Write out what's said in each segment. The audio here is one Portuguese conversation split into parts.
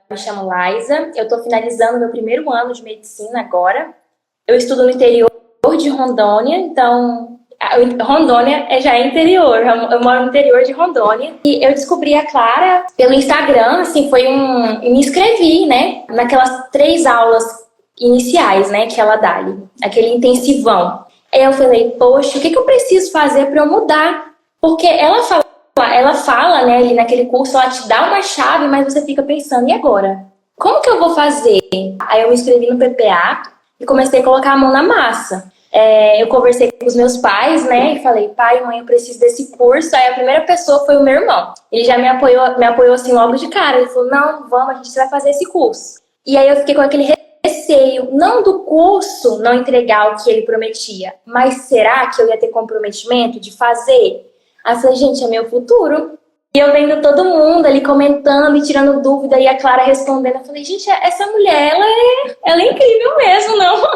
me chamo Laisa, eu estou finalizando meu primeiro ano de medicina agora. Eu estudo no interior de Rondônia, então Rondônia já é interior, eu moro no interior de Rondônia. E eu descobri a Clara pelo Instagram, assim, e me inscrevi, né, naquelas 3 aulas iniciais, né, que ela dá ali, aquele intensivão. Aí eu falei, poxa, o que eu preciso fazer para eu mudar? Porque ela fala, né, ali naquele curso, ela te dá uma chave, mas você fica pensando, e agora? Como que eu vou fazer? Aí eu me inscrevi no PPA e comecei a colocar a mão na massa. Eu conversei com os meus pais, né, e falei, pai, mãe, eu preciso desse curso. Aí a primeira pessoa foi o meu irmão. Ele já me apoiou assim logo de cara. Ele falou, não, vamos, a gente vai fazer esse curso. E aí eu fiquei com aquele receio, não do curso não entregar o que ele prometia, mas será que eu ia ter comprometimento de fazer? Aí eu falei, gente, é meu futuro. E eu vendo todo mundo ali comentando e tirando dúvida, e a Clara respondendo. Eu falei, gente, essa mulher, ela é incrível mesmo, não?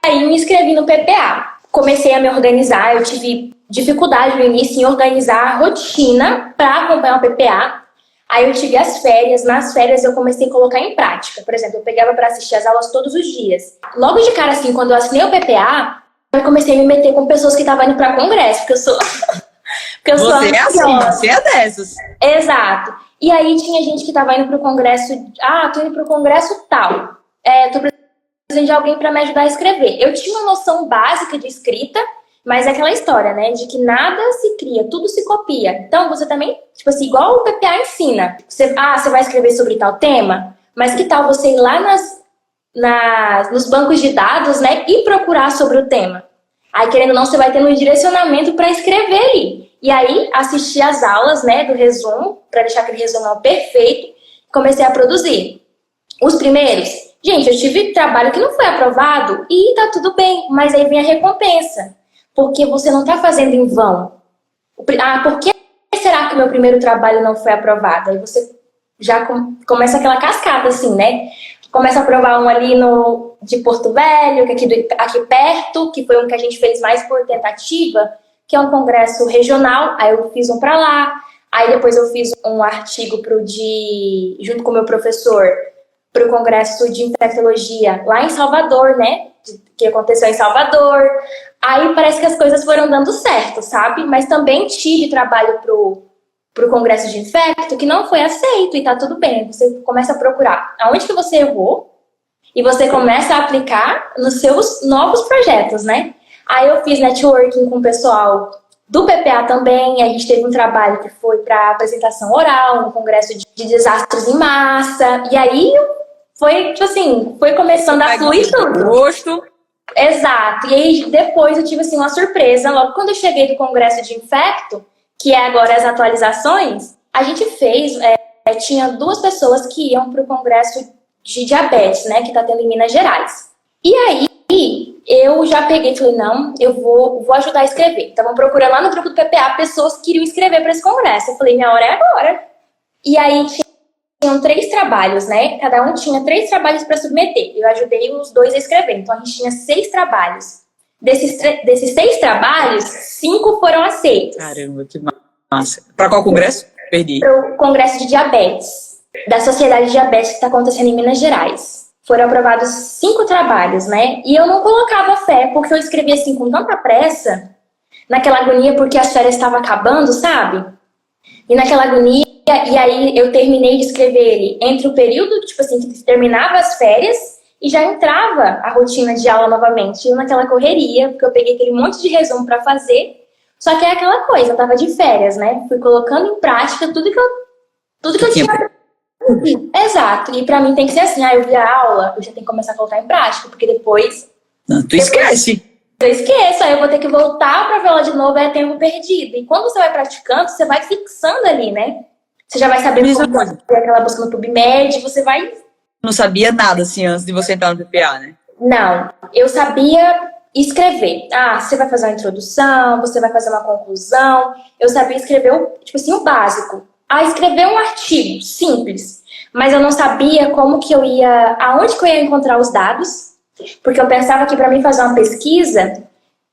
Aí me inscrevi no PPA. Comecei a me organizar, eu tive dificuldade no início em organizar a rotina para acompanhar o PPA. Aí eu tive as férias, nas férias eu comecei a colocar em prática. Por exemplo, eu pegava para assistir as aulas todos os dias. Logo de cara, assim, quando eu assinei o PPA, eu comecei a me meter com pessoas que estavam indo para congresso, porque eu sou... porque eu sou Você é assim, você é dessas. Exato. E aí tinha gente que tava indo pro congresso, tô indo pro congresso tal. Tô precisando de alguém para me ajudar a escrever. Eu tinha uma noção básica de escrita, mas é aquela história, né, de que nada se cria, tudo se copia. Então você também, tipo assim, igual o PPA ensina. Você vai escrever sobre tal tema, mas que tal você ir lá nos bancos de dados, né, e procurar sobre o tema? Aí, querendo ou não, você vai tendo um direcionamento para escrever ali. E aí, assisti as aulas, né, do resumo, para deixar aquele resumão perfeito, comecei a produzir. Os primeiros, gente, eu tive trabalho que não foi aprovado e tá tudo bem, mas aí vem a recompensa, porque você não tá fazendo em vão. Por que será que o meu primeiro trabalho não foi aprovado? Aí você já começa aquela cascata, assim, né? Começa a aprovar um ali de Porto Velho, que aqui perto, que foi um que a gente fez mais por tentativa, que é um congresso regional. Aí eu fiz um para lá. Aí depois eu fiz um artigo junto com o meu professor, para o congresso de infectologia lá em Salvador, né? Que aconteceu em Salvador. Aí parece que as coisas foram dando certo, sabe? Mas também tive trabalho pro congresso de infecto que não foi aceito e tá tudo bem. Você começa a procurar aonde que você errou e você começa a aplicar nos seus novos projetos, né? Aí eu fiz networking com o pessoal do PPA também. A gente teve um trabalho que foi para apresentação oral no congresso de desastres em massa. E aí foi, tipo assim, foi começando a fluir tudo. Gosto. Exato. E aí depois eu tive assim uma surpresa. Logo quando eu cheguei do congresso de infecto, que é agora as atualizações, a gente fez, tinha 2 pessoas que iam para o congresso de diabetes, né, que está tendo em Minas Gerais. E aí, eu já peguei e falei, não, eu vou ajudar a escrever. Estavam procurando lá no grupo do PPA pessoas que queriam escrever para esse congresso. Eu falei, minha hora é agora. E aí, tinham 3 trabalhos, né, cada um tinha 3 trabalhos para submeter. Eu ajudei os 2 a escrever, então a gente tinha 6 trabalhos. Desses 6 trabalhos, 5 foram aceitos. Caramba, que massa. Para qual congresso? Perdi. Para o Congresso de Diabetes, da Sociedade de Diabetes que está acontecendo em Minas Gerais. Foram aprovados 5 trabalhos, né? E eu não colocava fé, porque eu escrevi assim com tanta pressa, naquela agonia, porque as férias estavam acabando, sabe? E naquela agonia, e aí eu terminei de escrever ele entre o período, tipo assim, que terminava as férias e já entrava a rotina de aula novamente. Eu naquela correria, porque eu peguei aquele monte de resumo para fazer. Só que é aquela coisa, eu tava de férias, né? Fui colocando em prática tudo que eu tinha. Exato. E pra mim tem que ser assim, eu vi a aula, eu já tenho que começar a colocar em prática, porque depois... Não, tu esquece. Eu esqueço, aí eu vou ter que voltar pra ver ela de novo, é tempo perdido. E quando você vai praticando, você vai fixando ali, né? Você já vai sabendo como fazer aquela busca no PubMed, você vai... Não sabia nada, assim, antes de você entrar no PPA, né? Não, eu sabia escrever. Você vai fazer uma introdução, você vai fazer uma conclusão. Eu sabia escrever, tipo assim, o básico. Escrever um artigo simples. Mas eu não sabia como que aonde que eu ia encontrar os dados. Porque eu pensava que para mim fazer uma pesquisa,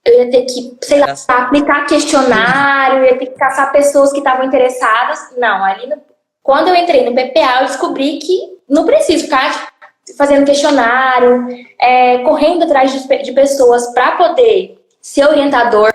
eu ia ter que, sei lá, aplicar questionário, eu ia ter que caçar pessoas que estavam interessadas. Não, quando eu entrei no PPA, eu descobri que não preciso ficar fazendo questionário, correndo atrás de pessoas para poder ser orientador.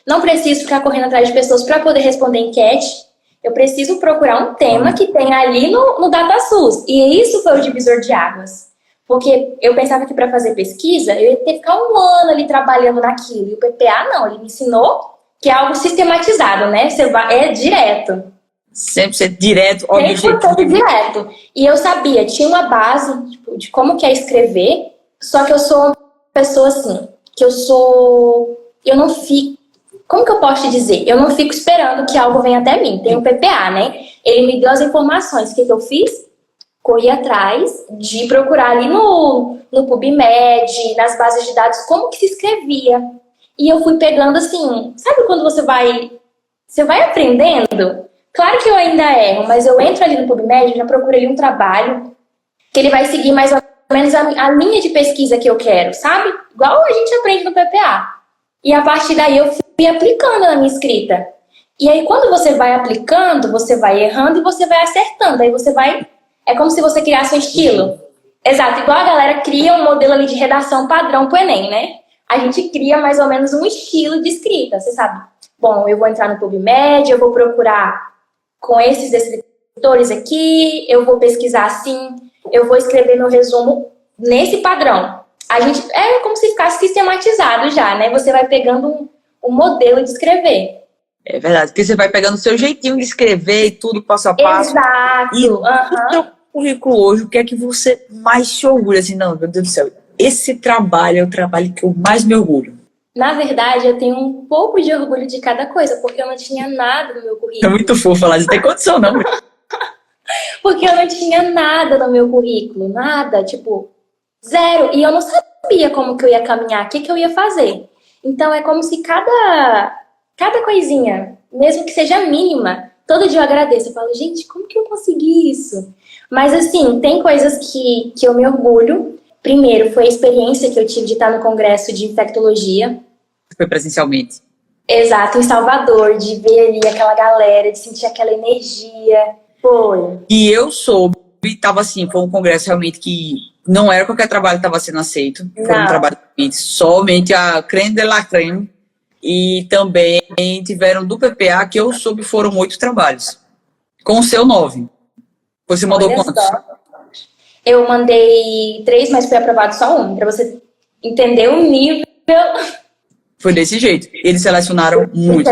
Não preciso ficar correndo atrás de pessoas para poder responder enquete. Eu preciso procurar um tema que tenha ali no DataSUS. E isso foi o divisor de águas. Porque eu pensava que para fazer pesquisa, eu ia ter que ficar um ano ali trabalhando naquilo. E o PPA não, ele me ensinou que é algo sistematizado, né? É direto. 100% direto, 100% direto. E eu sabia, tinha uma base tipo, de como que é escrever, só que eu sou uma pessoa assim, eu não fico, como que eu posso te dizer? Eu não fico esperando que algo venha até mim. Tem o PPA, né? Ele me deu as informações. O que eu fiz? Corri atrás de procurar ali no PubMed, nas bases de dados, como que se escrevia. E eu fui pegando assim, sabe quando você vai aprendendo? Claro que eu ainda erro, mas eu entro ali no PubMed, já procuro ali um trabalho que ele vai seguir mais ou menos a linha de pesquisa que eu quero, sabe? Igual a gente aprende no PPA. E a partir daí eu fui aplicando na minha escrita. E aí quando você vai aplicando, você vai errando e você vai acertando. Aí você vai... É como se você criasse um estilo. Exato, igual a galera cria um modelo ali de redação padrão pro Enem, né? A gente cria mais ou menos um estilo de escrita, você sabe? Bom, eu vou entrar no PubMed, eu vou procurar com esses descritores aqui, eu vou pesquisar assim, eu vou escrever meu resumo nesse padrão. É como se ficasse sistematizado já, né? Você vai pegando um modelo de escrever. É verdade, porque você vai pegando o seu jeitinho de escrever e tudo passo a passo. Exato. E no seu currículo hoje, o que é que você mais se orgulha? Assim, não, meu Deus do céu, esse trabalho é o trabalho que eu mais me orgulho. Na verdade, eu tenho um pouco de orgulho de cada coisa, porque eu não tinha nada no meu currículo. É muito fofo falar, não tem condição, não. Porque eu não tinha nada no meu currículo, nada, tipo, zero. E eu não sabia como que eu ia caminhar, o que eu ia fazer. Então, é como se cada coisinha, mesmo que seja mínima, todo dia eu agradeço. Eu falo, gente, como que eu consegui isso? Mas, assim, tem coisas que eu me orgulho. Primeiro, foi a experiência que eu tive de estar no congresso de infectologia. Foi presencialmente. Exato, em Salvador, de ver ali aquela galera, de sentir aquela energia. Foi. E eu soube, estava assim, foi um congresso realmente que não era qualquer trabalho que estava sendo aceito. Foi um trabalho somente a creme de la creme. E também tiveram do PPA, que eu soube, foram 8 trabalhos. Com o seu 9. Você mandou quantos? Eu mandei 3, mas foi aprovado só 1, para você entender o nível. Foi desse jeito. Eles selecionaram muito.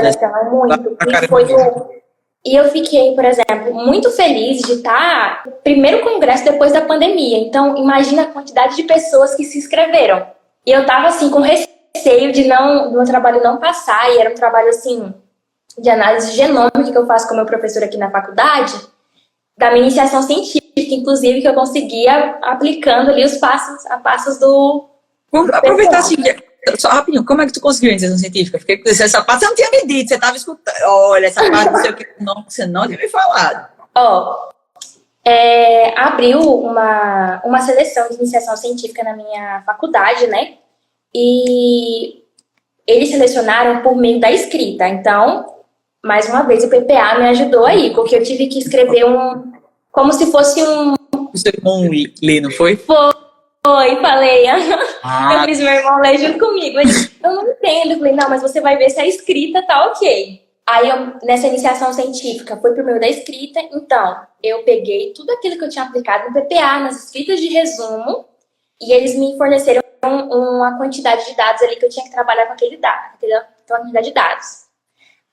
Muito. E eu fiquei, por exemplo, muito feliz de estar no primeiro congresso depois da pandemia. Então, imagina a quantidade de pessoas que se inscreveram. E eu tava assim, com receio de do meu trabalho não passar. E era um trabalho, assim, de análise genômica que eu faço com o meu professor aqui na faculdade, da minha iniciação científica, inclusive, que eu conseguia aplicando ali os passos do aproveitar assim, só rapidinho, como é que tu conseguiu a iniciação científica? Fiquei com essa parte, você não tinha me dito, você estava escutando. Olha, essa parte não sei o que, não, você não tinha me falado. Abriu uma seleção de iniciação científica na minha faculdade, né? E eles selecionaram por meio da escrita. Então, mais uma vez, o PPA me ajudou aí, porque eu tive que escrever como se fosse O seu irmão lê, não foi? Foi, falei. Eu fiz meu irmão ler junto comigo. Eu não entendo. Eu falei, não, mas você vai ver se a escrita tá ok. Aí, nessa iniciação científica, foi por meio da escrita. Então, eu peguei tudo aquilo que eu tinha aplicado no PPA, nas escritas de resumo, e eles me forneceram uma quantidade de dados ali que eu tinha que trabalhar com aquela quantidade de dados.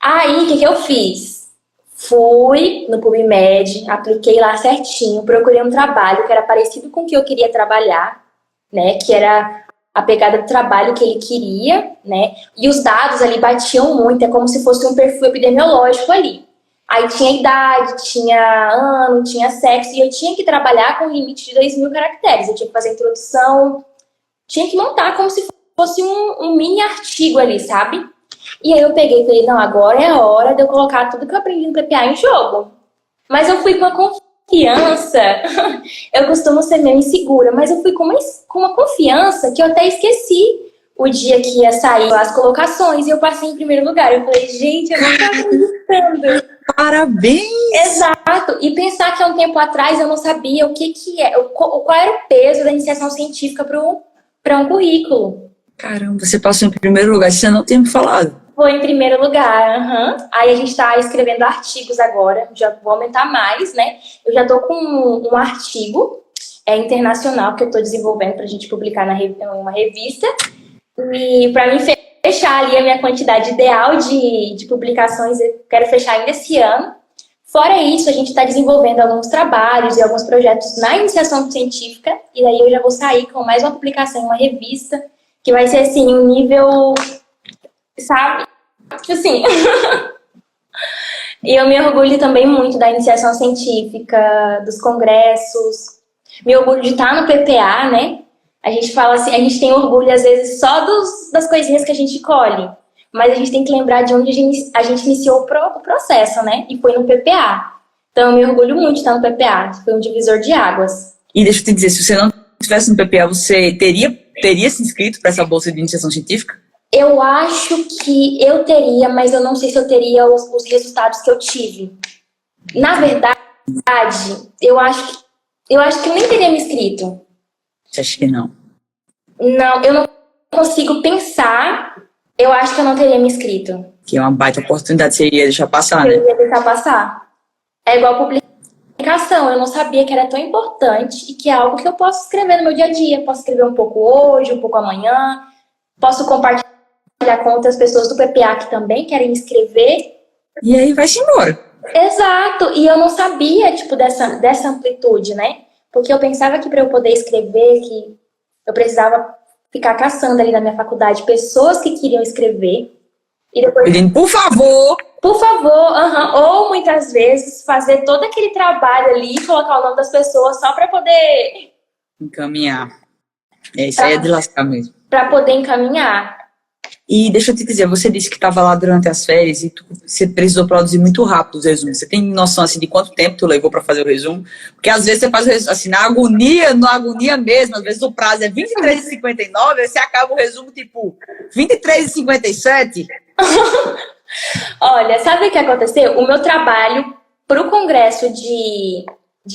Aí, o que eu fiz? Fui no PubMed, apliquei lá certinho, procurei um trabalho que era parecido com o que eu queria trabalhar, né? Que era a pegada do trabalho que ele queria, né? E os dados ali batiam muito, é como se fosse um perfil epidemiológico ali. Aí tinha idade, tinha ano, tinha sexo, e eu tinha que trabalhar com um limite de 2.000 caracteres. Eu tinha que fazer a introdução, tinha que montar como se fosse um mini artigo ali, sabe? E aí eu peguei e falei, não, agora é a hora de eu colocar tudo que eu aprendi no PPA em jogo. Mas eu fui com uma confiança, eu costumo ser meio insegura, mas eu fui com uma confiança que eu até esqueci o dia que ia sair as colocações e eu passei em primeiro lugar. Eu falei, gente, eu não tô acreditando. Parabéns! Exato. E pensar que há um tempo atrás eu não sabia o que é, qual era o peso da iniciação científica para um currículo. Caramba, você passou em primeiro lugar, você não tinha me falado. Foi em primeiro lugar, Aí a gente está escrevendo artigos agora, já vou aumentar mais, né? Eu já estou com um artigo internacional que eu estou desenvolvendo para a gente publicar em uma revista. E para mim fechar ali a minha quantidade ideal de publicações, eu quero fechar ainda esse ano. Fora isso, a gente está desenvolvendo alguns trabalhos e alguns projetos na iniciação científica, e daí eu já vou sair com mais uma publicação em uma revista, que vai ser, assim, um nível, sabe? Tipo assim. E eu me orgulho também muito da iniciação científica, dos congressos, me orgulho de estar no PPA, né? A gente fala assim, a gente tem orgulho, às vezes, só das coisinhas que a gente colhe. Mas a gente tem que lembrar de onde a gente iniciou o processo, né? E foi no PPA. Então, eu me orgulho muito de estar no PPA. Foi um divisor de águas. E deixa eu te dizer, se você não estivesse no PPA, você teria se inscrito para essa bolsa de iniciação científica? Eu acho que eu teria, mas eu não sei se eu teria os resultados que eu tive. Na verdade, eu acho que eu nem teria me inscrito. Você acha que não? Não, eu não consigo pensar. Eu acho que eu não teria me inscrito. Que é uma baita oportunidade, você iria deixar passar, né? Eu ia deixar passar. É igual publicação. Eu não sabia que era tão importante e que é algo que eu posso escrever no meu dia a dia. Posso escrever um pouco hoje, um pouco amanhã. Posso compartilhar com outras pessoas do PPA que também querem me inscrever. E aí vai-se embora. Exato. E eu não sabia, tipo, dessa amplitude, né? Porque eu pensava que para eu poder escrever, que eu precisava ficar caçando ali na minha faculdade pessoas que queriam escrever. E depois, pedindo, por favor, ou muitas vezes fazer todo aquele trabalho ali, colocar o nome das pessoas só para poder encaminhar. Isso aí é de lascar mesmo. Para poder encaminhar. E deixa eu te dizer, você disse que estava lá durante as férias e você precisou produzir muito rápido os resumos. Você tem noção assim de quanto tempo tu levou para fazer o resumo? Porque às vezes você faz o resumo assim, na agonia mesmo, às vezes o prazo é 23h59, aí você acaba o resumo tipo 23h57. Olha, sabe o que aconteceu? O meu trabalho para o congresso de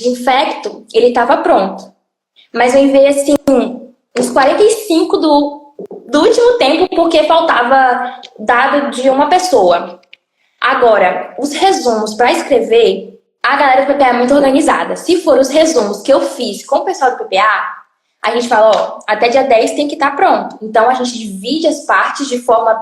infecto, ele estava pronto. Mas eu enviei assim, uns 45 do último tempo, porque faltava dado de uma pessoa. Agora, os resumos para escrever, a galera do PPA é muito organizada. Se for os resumos que eu fiz com o pessoal do PPA, a gente fala, ó, até dia 10 tem que estar pronto. Então, a gente divide as partes de forma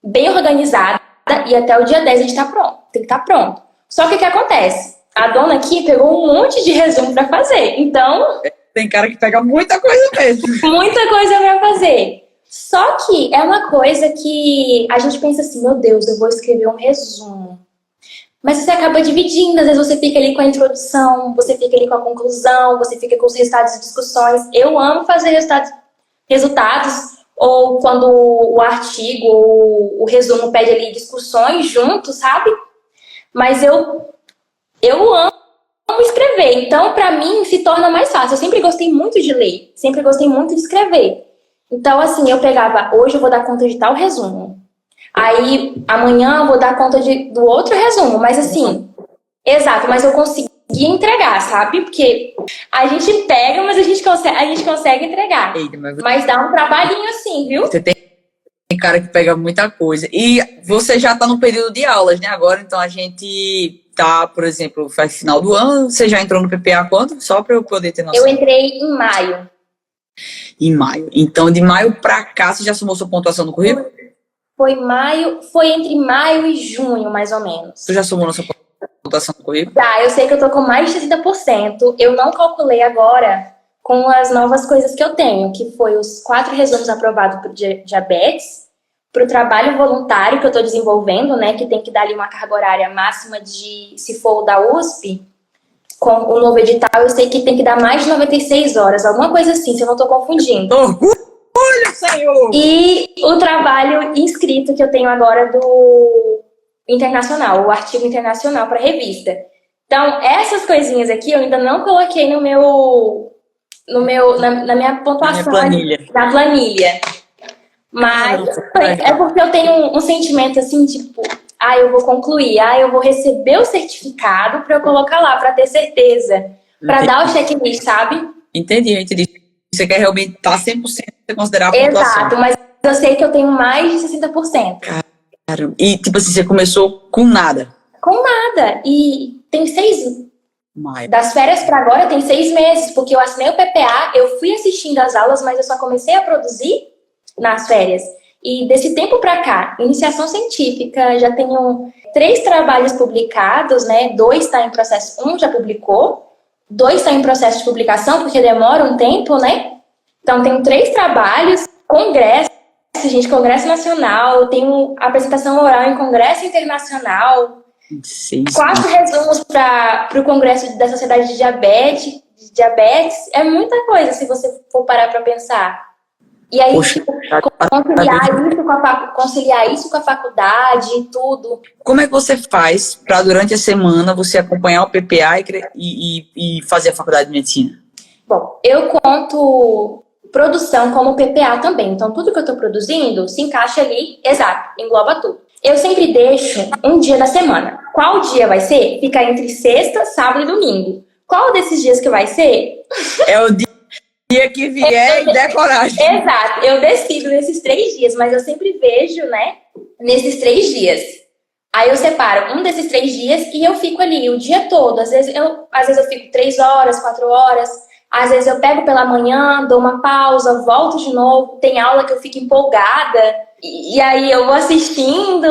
bem organizada e até o dia 10 a gente tá pronto. Tem que estar pronto. Só que o que acontece? A dona aqui pegou um monte de resumo para fazer. Então... Tem cara que pega muita coisa mesmo. Muita coisa pra fazer. Só que é uma coisa que a gente pensa assim, meu Deus, eu vou escrever um resumo. Mas você acaba dividindo, às vezes você fica ali com a introdução, você fica ali com a conclusão, você fica com os resultados de discussões. Eu amo fazer resultados ou quando o artigo ou o resumo pede ali discussões juntos, sabe? Mas eu amo escrever, então para mim se torna mais fácil. Eu sempre gostei muito de ler, sempre gostei muito de escrever. Então assim, eu pegava, hoje eu vou dar conta de tal resumo, aí amanhã eu vou dar conta do outro resumo, mas assim, exato, mas eu consegui entregar, sabe? Porque a gente pega, mas a gente consegue entregar. Eita, mas dá um trabalhinho assim, viu? Você tem cara que pega muita coisa. E você já tá no período de aulas, né? Agora, então a gente tá, por exemplo, faz final do ano. Você já entrou no PPA quando? Só para eu poder ter noção. Eu entrei em maio. Em maio. Então, de maio pra cá, você já somou sua pontuação no currículo? Foi entre maio e junho, mais ou menos. Você já somou sua pontuação no currículo? Tá, eu sei que eu tô com mais de 30%. Eu não calculei agora com as novas coisas que eu tenho, que foi os 4 resumos aprovados por diabetes, para o trabalho voluntário que eu estou desenvolvendo, né, que tem que dar ali uma carga horária máxima de, se for o da USP, com o novo edital, eu sei que tem que dar mais de 96 horas, alguma coisa assim, se eu não estou confundindo. Orgulho, Senhor! E o trabalho inscrito que eu tenho agora do internacional, o artigo internacional para revista. Então, essas coisinhas aqui eu ainda não coloquei na minha pontuação, na planilha. Mas é porque eu tenho um sentimento assim, tipo, eu vou concluir, eu vou receber o certificado para eu colocar lá, para ter certeza, para dar o checklist, sabe? Entendi. Você quer realmente estar 100% você considerar a pontuação. Exato, mas eu sei que eu tenho mais de 60%. Cara, e tipo assim, você começou com nada? Com nada, e tem 6... Maio. Das férias para agora tem 6 meses, porque eu assinei o PPA, eu fui assistindo as aulas, mas eu só comecei a produzir nas férias. E desse tempo para cá, iniciação científica, já tenho 3 trabalhos publicados, né? 2 está em processo, 1 já publicou, 2 está em processo de publicação, porque demora um tempo, né? Então, tenho 3 trabalhos, congresso, congresso nacional, tenho apresentação oral em congresso internacional, 4 resumos para o congresso da Sociedade de Diabetes. É muita coisa, se você for parar para pensar. E aí, conciliar isso com a faculdade e tudo. Como é que você faz para, durante a semana, você acompanhar o PPA e fazer a faculdade de medicina? Bom, eu conto produção como PPA também. Então, tudo que eu estou produzindo se encaixa ali, exato, engloba tudo. Eu sempre deixo um dia da semana. Qual dia vai ser? Fica entre sexta, sábado e domingo. Qual desses dias que vai ser? É o dia que vier e der coragem. Exato, eu decido nesses 3 dias, mas eu sempre vejo, né, nesses 3 dias. Aí eu separo um desses 3 dias e eu fico ali o dia todo. Às vezes eu fico 3 horas, 4 horas. Às vezes eu pego pela manhã, dou uma pausa, volto de novo. Tem aula que eu fico empolgada. E aí eu vou assistindo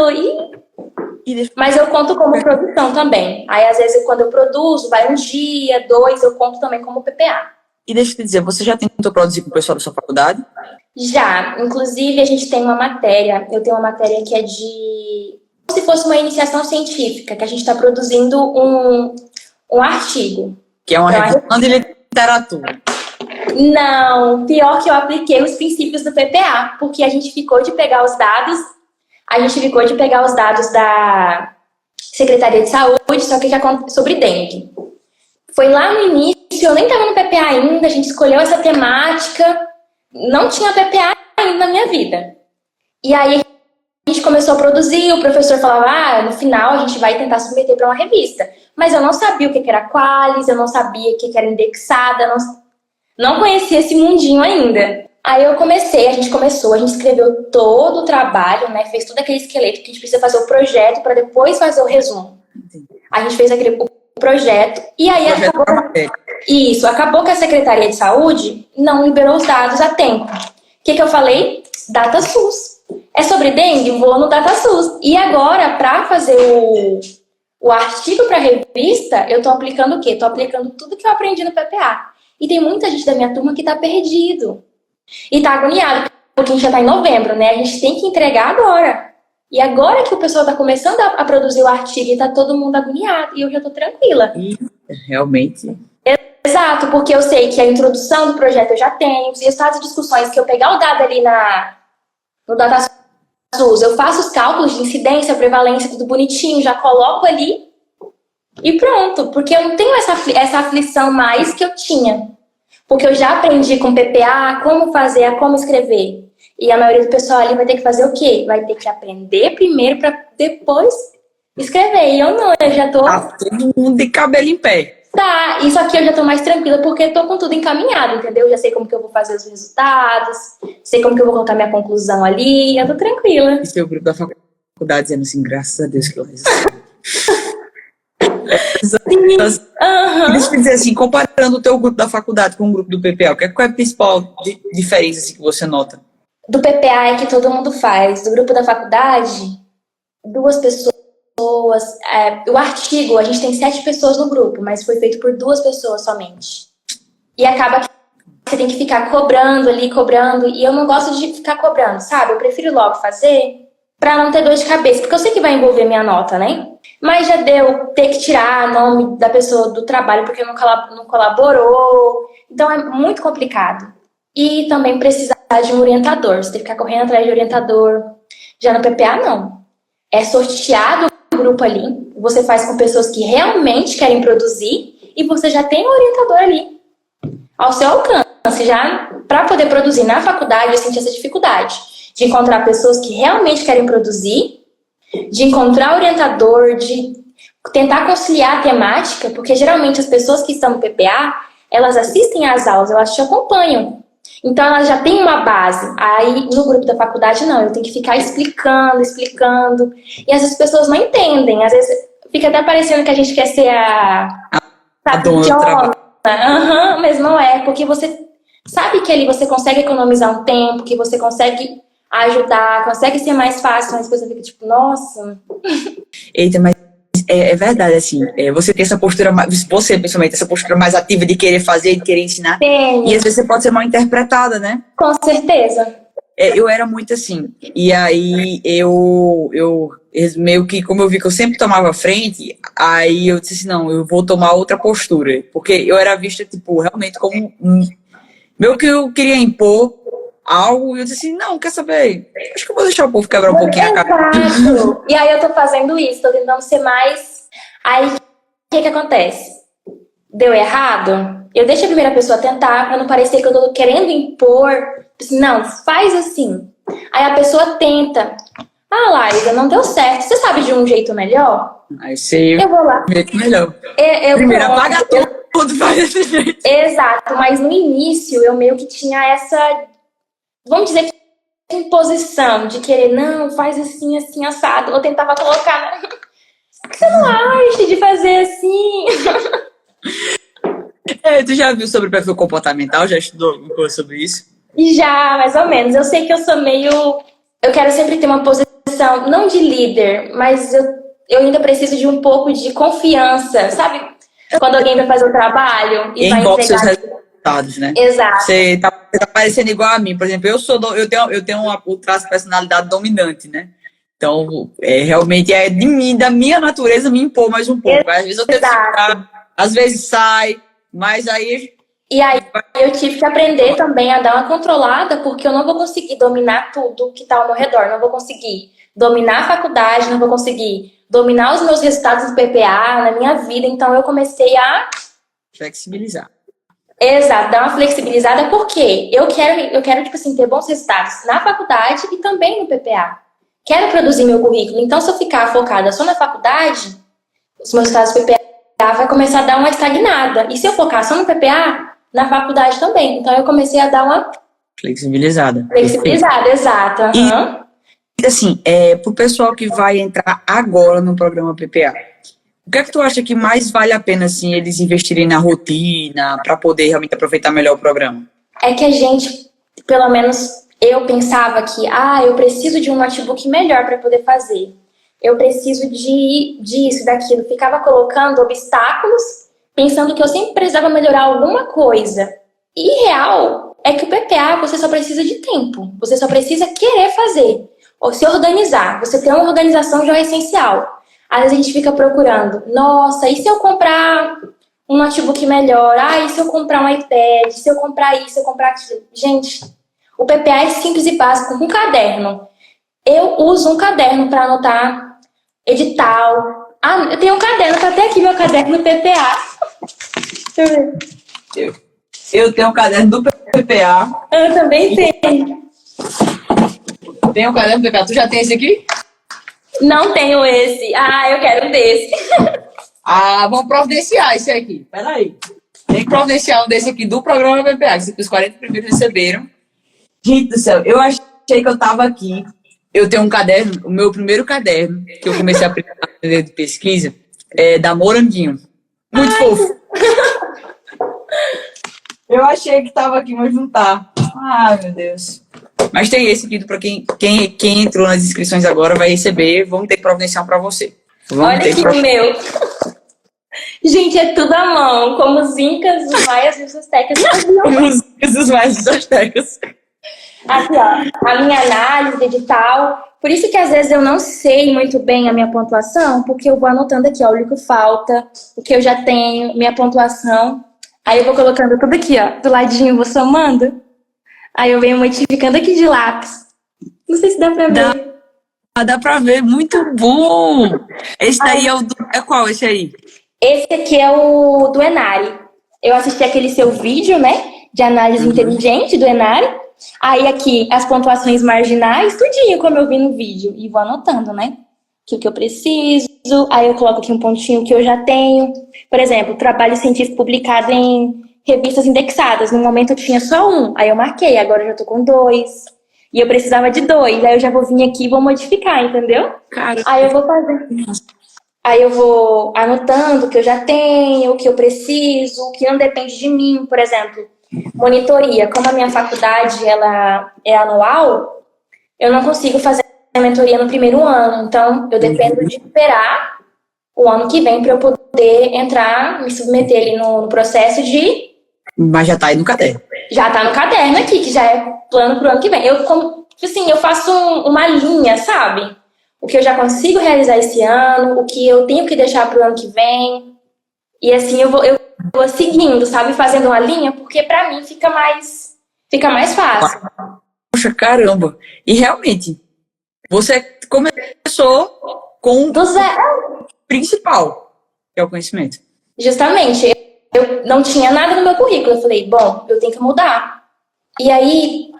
mas eu conto como produção também. Aí às vezes quando eu produzo, vai um dia, 2, eu conto também como PPA. E deixa eu te dizer, você já tentou produzir com o pessoal da sua faculdade? Já. Inclusive a gente tem uma matéria, eu tenho uma matéria que é como se fosse uma iniciação científica, que a gente está produzindo um artigo. Que é uma revisão de literatura. Não, pior que eu apliquei os princípios do PPA, porque a gente ficou de pegar os dados da Secretaria de Saúde, só que sobre dengue. Foi lá no início, eu nem estava no PPA ainda, a gente escolheu essa temática, não tinha PPA ainda na minha vida. E aí a gente começou a produzir, o professor falava, no final a gente vai tentar submeter para uma revista. Mas eu não sabia o que era Qualis, eu não sabia o que era indexada, não conhecia esse mundinho ainda. Aí a gente escreveu todo o trabalho, né? Fez todo aquele esqueleto que a gente precisa fazer o projeto para depois fazer o resumo. A gente fez o projeto e aí acabou que a Secretaria de Saúde não liberou os dados a tempo. O que eu falei? DataSUS. É sobre dengue? Vou no DataSUS. E agora, para fazer o artigo para a revista, eu tô aplicando o quê? Tô aplicando tudo que eu aprendi no PPA. E tem muita gente da minha turma que tá perdido. E tá agoniado, porque a gente já tá em novembro, né? A gente tem que entregar agora. E agora que o pessoal tá começando a produzir o artigo e tá todo mundo agoniado. E eu já tô tranquila. Realmente. Exato, porque eu sei que a introdução do projeto eu já tenho. Os resultados de discussões, que eu pegar o dado ali no DataSUS, eu faço os cálculos de incidência, prevalência, tudo bonitinho, já coloco ali e pronto. Porque eu não tenho essa aflição mais que eu tinha. Porque eu já aprendi com PPA como fazer, como escrever. E a maioria do pessoal ali vai ter que fazer o quê? Vai ter que aprender primeiro para depois escrever. E eu não, eu já tô... Tá todo mundo de cabelo em pé. Tá, isso aqui eu já tô mais tranquila porque eu tô com tudo encaminhado, entendeu? Já sei como que eu vou fazer os resultados, sei como que eu vou colocar minha conclusão ali, eu tô tranquila. E seu grupo da faculdade dizendo assim, graças a Deus que eu resisti. Deixa eu dizer assim, comparando o teu grupo da faculdade com o grupo do PPA, qual é a principal diferença assim, que você nota? Do PPA é que todo mundo faz. Do grupo da faculdade, 2 pessoas. O artigo, a gente tem 7 pessoas no grupo, mas foi feito por 2 pessoas somente. E acaba que você tem que ficar cobrando, e eu não gosto de ficar cobrando, sabe? Eu prefiro logo fazer pra não ter dor de cabeça, porque eu sei que vai envolver minha nota, né? Mas já deu ter que tirar nome da pessoa do trabalho porque não colaborou. Então é muito complicado. E também precisar de um orientador. Você tem que ficar correndo atrás de orientador. Já no PPA, não. É sorteado o grupo ali. Você faz com pessoas que realmente querem produzir e você já tem um orientador ali ao seu alcance. Já para poder produzir na faculdade, eu senti essa dificuldade de encontrar pessoas que realmente querem produzir de encontrar orientador, de tentar conciliar a temática, porque geralmente as pessoas que estão no PPA, elas assistem às aulas, elas te acompanham. Então elas já têm uma base. Aí no grupo da faculdade não, eu tenho que ficar explicando. E às vezes as pessoas não entendem. Às vezes fica até parecendo que a gente quer ser a dona do trabalho. Mas não é, porque você sabe que ali você consegue economizar um tempo, que você consegue ajudar, consegue ser mais fácil, mas você fica tipo, nossa. Eita, mas é verdade, assim, você tem essa postura, você principalmente, essa postura mais ativa de querer fazer, de querer ensinar, Tem. E às vezes você pode ser mal interpretada, né? Com certeza. Eu era muito assim, e aí eu meio que, como eu vi que eu sempre tomava frente, aí eu disse assim, não, eu vou tomar outra postura, porque eu era vista, tipo, realmente como meio que eu queria impor algo, e eu disse assim, não, quer saber, acho que eu vou deixar o povo quebrar um pouquinho a cara. Exato. E aí eu tô fazendo isso, tô tentando ser mais... Aí, o que acontece? Deu errado? Eu deixo a primeira pessoa tentar, pra não parecer que eu tô querendo impor. Assim, não, faz assim. Aí a pessoa tenta. Ah, Laísa, não deu certo. Você sabe de um jeito melhor? Aí sei, Eu vou lá. melhor. Eu Primeiro, pronto. apaga tudo, faz desse jeito. Exato, mas no início eu meio que tinha essa... Vamos dizer que imposição de querer, não, faz assim, assim, assado. Eu tentava colocar, por que você não acha de fazer assim? Tu já viu sobre perfil comportamental? Já estudou alguma coisa sobre isso? Já, mais ou menos. Eu sei que eu sou meio... Eu quero sempre ter uma posição, não de líder, mas eu ainda preciso de um pouco de confiança, sabe? Quando alguém vai fazer o trabalho e vai Envolve seus entregar... resultados, né? Exato. Você tá parecendo igual a mim. Por exemplo, eu tenho o traço de personalidade dominante, né? Então, realmente é de mim, da minha natureza, me impor mais um pouco. Às vezes eu tenho que ficar, às vezes sai, mas aí... E aí eu tive que aprender também a dar uma controlada, porque eu não vou conseguir dominar tudo que está ao meu redor. Não vou conseguir dominar a faculdade, não vou conseguir dominar os meus resultados do PPA, na minha vida. Então eu comecei a... flexibilizar. Exato, dar uma flexibilizada, porque eu quero tipo assim, ter bons resultados na faculdade e também no PPA. Quero produzir meu currículo. Então, se eu ficar focada só na faculdade, os meus resultados do PPA vai começar a dar uma estagnada. E se eu focar só no PPA, na faculdade também. Então, eu comecei a dar uma flexibilizada. Exato. E, assim, pro pessoal que vai entrar agora no programa PPA, o que é que tu acha que mais vale a pena, assim, eles investirem na rotina para poder realmente aproveitar melhor o programa? É que a gente, pelo menos eu pensava que, eu preciso de um notebook melhor para poder fazer. Eu preciso disso, daquilo. Ficava colocando obstáculos, pensando que eu sempre precisava melhorar alguma coisa. E real é que o PPA você só precisa de tempo. Você só precisa querer fazer. Ou se organizar. Você ter uma organização já é essencial. Às vezes a gente fica procurando, nossa, e se eu comprar um notebook melhor? E se eu comprar um iPad? Se eu comprar isso, se eu comprar aquilo? Gente, o PPA é simples e básico, com um caderno. Eu uso um caderno para anotar edital. Eu tenho um caderno, tá até aqui meu caderno do PPA. Deixa eu ver. Eu tenho um caderno do PPA. Eu também tenho. Tem um caderno do PPA. Tu já tem esse aqui? Não tenho esse. Eu quero um desse. Vamos providenciar esse aqui. Peraí. Tem que providenciar um desse aqui do programa PPA, que os 40 primeiros receberam. Gente do céu, eu achei que eu tava aqui. Eu tenho um caderno, o meu primeiro caderno, que eu comecei a aprender de pesquisa, é da Moranguinho. Muito fofo. Eu achei que tava aqui, mas não tá. Meu Deus. Mas tem esse aqui para quem entrou nas inscrições agora vai receber. Vamos ter que providenciar para você. Olha aqui o meu. Gente, é tudo à mão, como os incas, os maias e os astecas. Como os incas, os maias e os astecas. Aqui, ó, a minha análise edital. Por isso que às vezes eu não sei muito bem a minha pontuação, porque eu vou anotando aqui, ó, o que falta, o que eu já tenho, minha pontuação. Aí eu vou colocando tudo aqui, ó, do ladinho, vou somando. Aí eu venho modificando aqui de lápis. Não sei se dá pra ver. Dá pra ver, muito bom! Esse daí é qual, esse aí? Esse aqui é o do Enari. Eu assisti aquele seu vídeo, né, de análise inteligente do Enari. Aí aqui as pontuações marginais, tudinho como eu vi no vídeo. E vou anotando, né? o que eu preciso, aí eu coloco aqui um pontinho que eu já tenho. Por exemplo, trabalho científico publicado em revistas indexadas. No momento eu tinha só um, aí eu marquei, agora eu já tô com 2. E eu precisava de 2, aí eu já vou vir aqui e vou modificar, entendeu? Cara, Aí eu vou fazer. Aí eu vou anotando o que eu já tenho, o que eu preciso, o que não depende de mim. Por exemplo, monitoria. Como a minha faculdade ela é anual, eu não consigo fazer a mentoria no primeiro ano. Então, eu dependo de esperar o ano que vem para eu poder entrar, me submeter ali no processo de... Mas já tá aí no caderno. Já tá no caderno aqui, que já é plano pro ano que vem. Eu, como, assim, eu faço uma linha, sabe? O que eu já consigo realizar esse ano, o que eu tenho que deixar pro ano que vem. E assim, eu vou seguindo, sabe? Fazendo uma linha, porque pra mim fica mais fácil. Poxa, caramba. E realmente, você começou com Do zero. o principal, que é o conhecimento. Justamente. Eu não tinha nada no meu currículo. Eu falei, bom, eu tenho que mudar. E aí,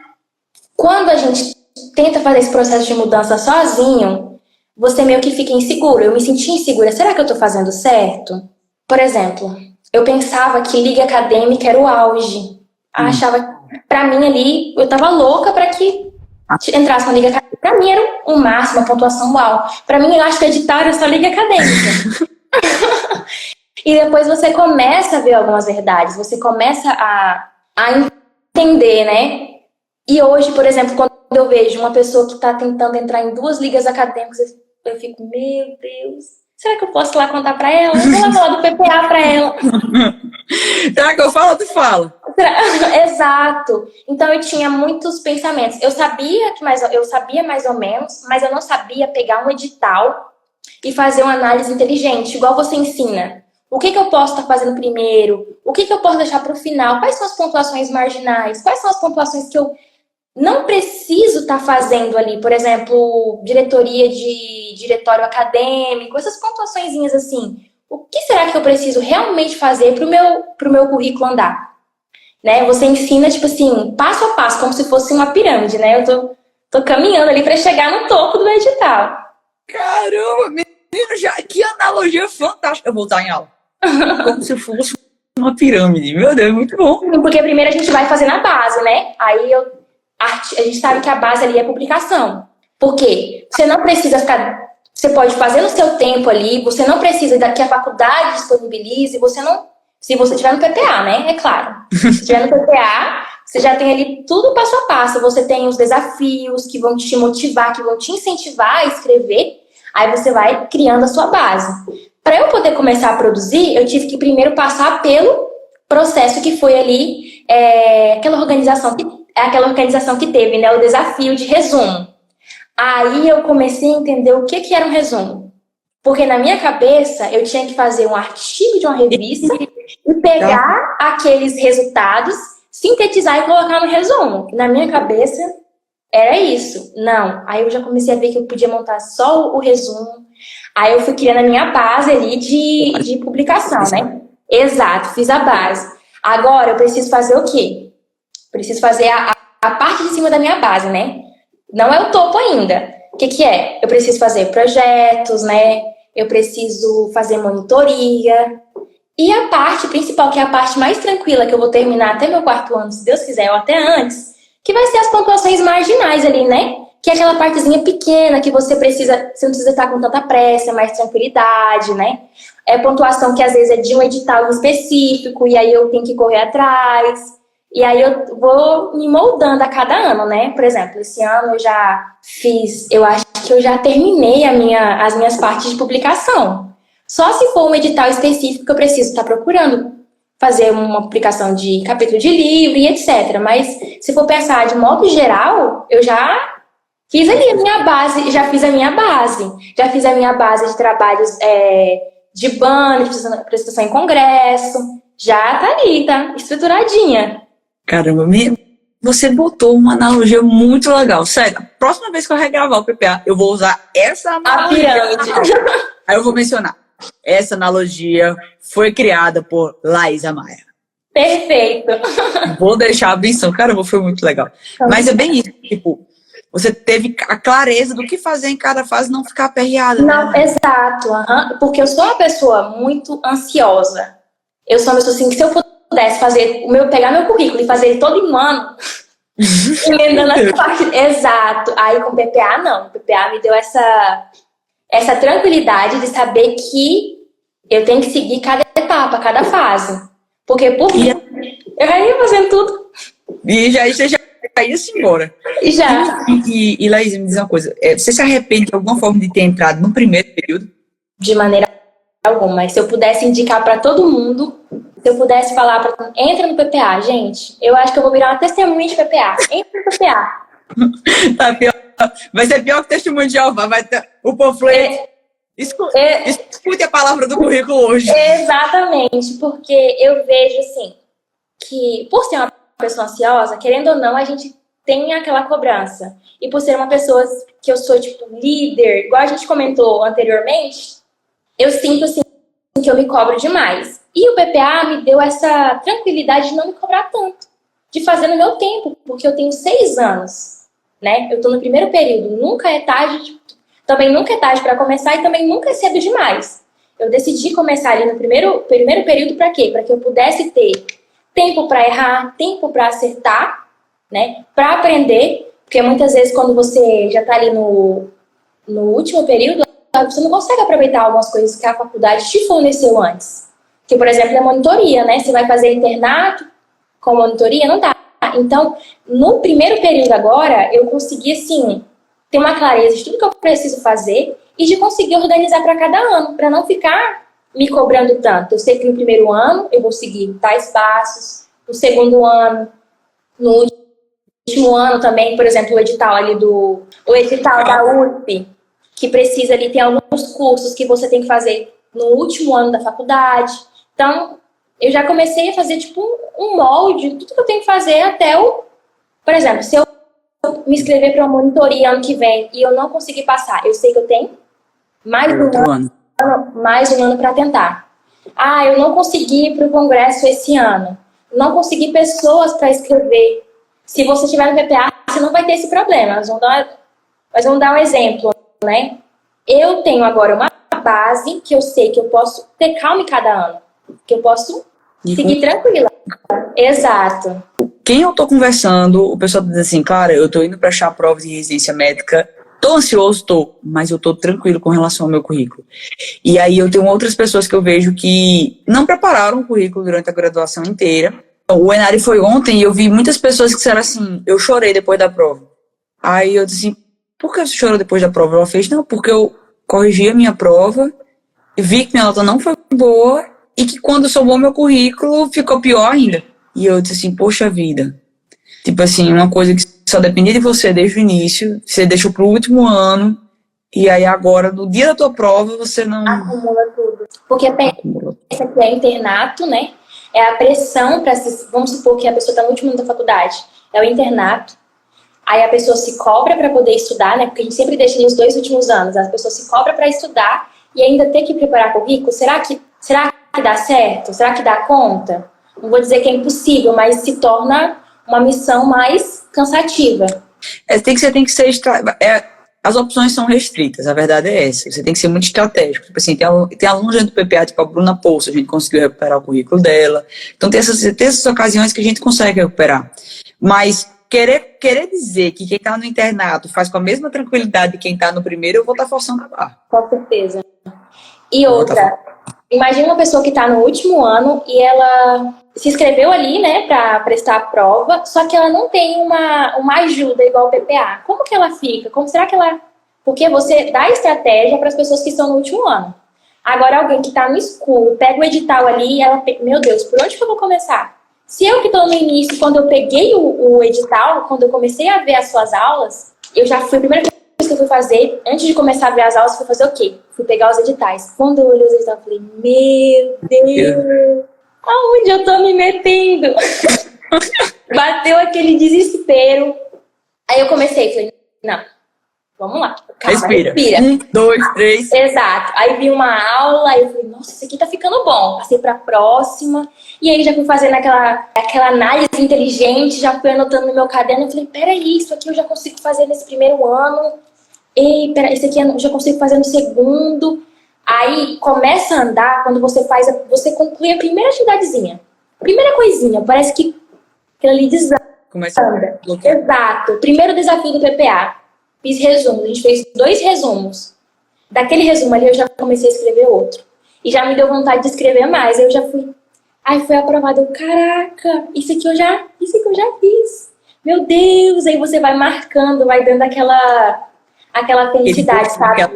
quando a gente tenta fazer esse processo de mudança sozinho, você meio que fica inseguro. Eu me senti insegura. Será que eu tô fazendo certo? Por exemplo, eu pensava que liga acadêmica era o auge. Achava, pra mim ali, eu tava louca pra que entrasse uma liga acadêmica. Pra mim era o máximo, a pontuação uau. Pra mim, eu acho que editar era só liga acadêmica. E depois você começa a ver algumas verdades, você começa a entender, né? E hoje, por exemplo, quando eu vejo uma pessoa que está tentando entrar em 2 ligas acadêmicas, eu fico, meu Deus, será que eu posso ir lá contar para ela? Eu vou lá falar do PPA para ela. Será que eu falo ou tu fala? Exato. Então eu tinha muitos pensamentos. Eu sabia mais ou menos, mas eu não sabia pegar um edital e fazer uma análise inteligente, igual você ensina. O que eu posso estar fazendo primeiro? O que eu posso deixar para o final? Quais são as pontuações marginais? Quais são as pontuações que eu não preciso estar fazendo ali? Por exemplo, diretoria de diretório acadêmico, essas pontuaçõezinhas assim. O que será que eu preciso realmente fazer para o meu currículo andar? Né? Você ensina, tipo assim, passo a passo, como se fosse uma pirâmide, né? Eu tô caminhando ali para chegar no topo do edital. Caramba, menino, que analogia fantástica. Eu vou estar em aula. Como se fosse uma pirâmide. Meu Deus, muito bom. Porque primeiro a gente vai fazer na base, né? Aí a gente sabe que a base ali é publicação. Por quê? Você não precisa ficar... Você pode fazer no seu tempo ali, você não precisa que a faculdade disponibilize, você não... Se você estiver no PPA, né? É claro. Se estiver no PPA, você já tem ali tudo passo a passo. Você tem os desafios que vão te motivar, que vão te incentivar a escrever. Aí você vai criando a sua base. Para eu poder começar a produzir, eu tive que primeiro passar pelo processo que foi ali, aquela organização que teve, né, o desafio de resumo. Aí eu comecei a entender o que era um resumo. Porque na minha cabeça, eu tinha que fazer um artigo de uma revista e pegar aqueles resultados, sintetizar e colocar no resumo. Na minha cabeça, era isso. Não. Aí eu já comecei a ver que eu podia montar só o resumo. Aí eu fui criando a minha base ali de publicação, né? Exato, fiz a base. Agora eu preciso fazer o quê? Preciso fazer a parte de cima da minha base, né? Não é o topo ainda. O que é? Eu preciso fazer projetos, né? Eu preciso fazer monitoria. E a parte principal, que é a parte mais tranquila, que eu vou terminar até meu 4º ano, se Deus quiser, ou até antes, que vai ser as pontuações marginais ali, né? Que é aquela partezinha pequena que você não precisa estar com tanta pressa, mais tranquilidade, né? É pontuação que às vezes é de um edital específico, e aí eu tenho que correr atrás. E aí eu vou me moldando a cada ano, né? Por exemplo, esse ano eu acho que eu já terminei as minhas partes de publicação. Só se for um edital específico que eu preciso estar procurando fazer uma publicação de capítulo de livro e etc. Mas se for pensar de modo geral, eu já fiz ali a minha base, já fiz a minha base. Já fiz a minha base de trabalhos de banner, de apresentação em congresso. Já tá ali, tá estruturadinha. Caramba, você botou uma analogia muito legal. Sério, a próxima vez que eu regravar o PPA, eu vou usar essa analogia. A pirâmide. Aí eu vou mencionar. Essa analogia foi criada por Laísa Maia. Perfeito. Vou deixar a benção. Caramba, foi muito legal. Mas é bem isso. Tipo, você teve a clareza do que fazer em cada fase, não ficar aperreada. Não, exato, porque eu sou uma pessoa muito ansiosa. Eu sou uma pessoa assim, que se eu pudesse pegar meu currículo e fazer ele todo em um ano, emendando as partes. Exato. Aí com o PPA, não. O PPA me deu essa tranquilidade de saber que eu tenho que seguir cada etapa, cada fase. Porque por mim, eu já ia fazendo tudo. E você já ia-se embora. Já. E Laís, me diz uma coisa. Você se arrepende de alguma forma de ter entrado no primeiro período? De maneira alguma. Mas se eu pudesse indicar para todo mundo, se eu pudesse falar para entra no PPA, gente, eu acho que eu vou virar uma testemunha de PPA. Entra no PPA. Tá pior. Vai ser pior que testemunho de Jeová. Vai ter o panfleto. Escute a palavra do currículo hoje. Exatamente, porque eu vejo assim, que por ser uma pessoa ansiosa, querendo ou não, a gente tem aquela cobrança. E por ser uma pessoa que eu sou, tipo, líder, igual a gente comentou anteriormente, eu sinto, assim, que eu me cobro demais. E o PPA me deu essa tranquilidade de não me cobrar tanto, de fazer no meu tempo, porque eu tenho 6 anos, né? Eu tô no primeiro período, nunca é tarde, também nunca é tarde para começar e também nunca é cedo demais. Eu decidi começar ali no primeiro período para quê? Para que eu pudesse ter tempo para errar, tempo para acertar, né? Para aprender, porque muitas vezes quando você já está ali no último período, você não consegue aproveitar algumas coisas que a faculdade te forneceu antes. Que, por exemplo, a monitoria, né? Você vai fazer internato com monitoria, não dá. Então, no primeiro período agora, eu consegui, assim, ter uma clareza de tudo que eu preciso fazer e de conseguir organizar para cada ano, para não ficar me cobrando tanto. Eu sei que no primeiro ano eu vou seguir tais passos, no segundo ano, no último ano também, por exemplo, o edital ali o edital da USP, que precisa ali, tem alguns cursos que você tem que fazer no último ano da faculdade. Então, eu já comecei a fazer tipo um molde, tudo que eu tenho que fazer até por exemplo, se eu me inscrever para uma monitoria ano que vem e eu não conseguir passar, eu sei que eu tenho mais um ano para tentar. Ah, eu não consegui ir para o congresso esse ano. Não consegui pessoas para escrever. Se você estiver no PPA, você não vai ter esse problema. Nós vamos dar um exemplo, né? Eu tenho agora uma base que eu sei que eu posso ter calma em cada ano. Que eu posso seguir tranquila. Exato. Quem eu tô conversando, o pessoal diz assim, cara, eu tô indo pra achar a prova de residência médica, tô ansioso, mas eu tô tranquilo com relação ao meu currículo. E aí eu tenho outras pessoas que eu vejo que não prepararam o currículo durante a graduação inteira. O Enari foi ontem e eu vi muitas pessoas que disseram assim, eu chorei depois da prova. Aí eu disse assim, por que você chorou depois da prova? Ela fez, não, porque eu corrigi a minha prova, vi que minha nota não foi boa e que quando somou meu currículo ficou pior ainda. E eu disse assim, poxa vida. Tipo assim, uma coisa que só dependia de você desde o início, você deixou pro último ano, e aí agora, no dia da tua prova, você não... Acumula tudo. Porque pensa que é internato, né? É a pressão para vamos supor que a pessoa está no último ano da faculdade. É o internato. Aí a pessoa se cobra para poder estudar, né? Porque a gente sempre deixa ali os 2 últimos anos. A pessoa se cobra para estudar e ainda ter que preparar currículo. Será que dá certo? Será que dá conta? Não vou dizer que é impossível, mas se torna uma missão mais cansativa. Você tem que ser... as opções são restritas, a verdade é essa. Você tem que ser muito estratégico. Tipo assim, tem alunos dentro do PPA, tipo a Bruna Poço, a gente conseguiu recuperar o currículo dela. Então tem essas ocasiões que a gente consegue recuperar. Mas querer dizer que quem está no internato faz com a mesma tranquilidade de quem está no primeiro, eu vou estar forçando a barra. Com certeza. E outra, imagina uma pessoa que está no último ano e ela se inscreveu ali, né, para prestar a prova, só que ela não tem uma ajuda igual o PPA. Como que ela fica? Como será que ela... Porque você dá estratégia para as pessoas que estão no último ano. Agora, alguém que está no escuro, pega o edital ali e ela... Meu Deus, por onde que eu vou começar? Se eu que estou no início, quando eu peguei o edital, quando eu comecei a ver as suas aulas, eu já fui a primeira coisa que eu fui fazer, antes de começar a ver as aulas, fui fazer o quê? Fui pegar os editais. Quando eu olhei os editais, eu falei, meu Deus, aonde eu tô me metendo? Bateu aquele desespero. Aí eu comecei, falei, não, vamos lá. Calma, Respira. respira. 1, 2, 3. Exato. Aí vi uma aula, aí eu falei, nossa, isso aqui tá ficando bom. Passei pra próxima. E aí já fui fazendo aquela análise inteligente, já fui anotando no meu caderno. Eu falei, peraí, isso aqui eu já consigo fazer nesse primeiro ano. Ei, peraí, isso aqui eu já consigo fazer no segundo. Aí começa a andar quando você conclui a primeira atividadezinha. Primeira coisinha, parece que aquilo ali desanda. Começa a bloquear. Exato. Primeiro desafio do PPA. Fiz resumo. A gente fez 2 resumos. Daquele resumo ali eu já comecei a escrever outro. E já me deu vontade de escrever mais. Aí eu já fui. Aí foi aprovado. Caraca, isso aqui eu já fiz. Meu Deus. Aí você vai marcando, vai dando aquela felicidade, sabe? Aquela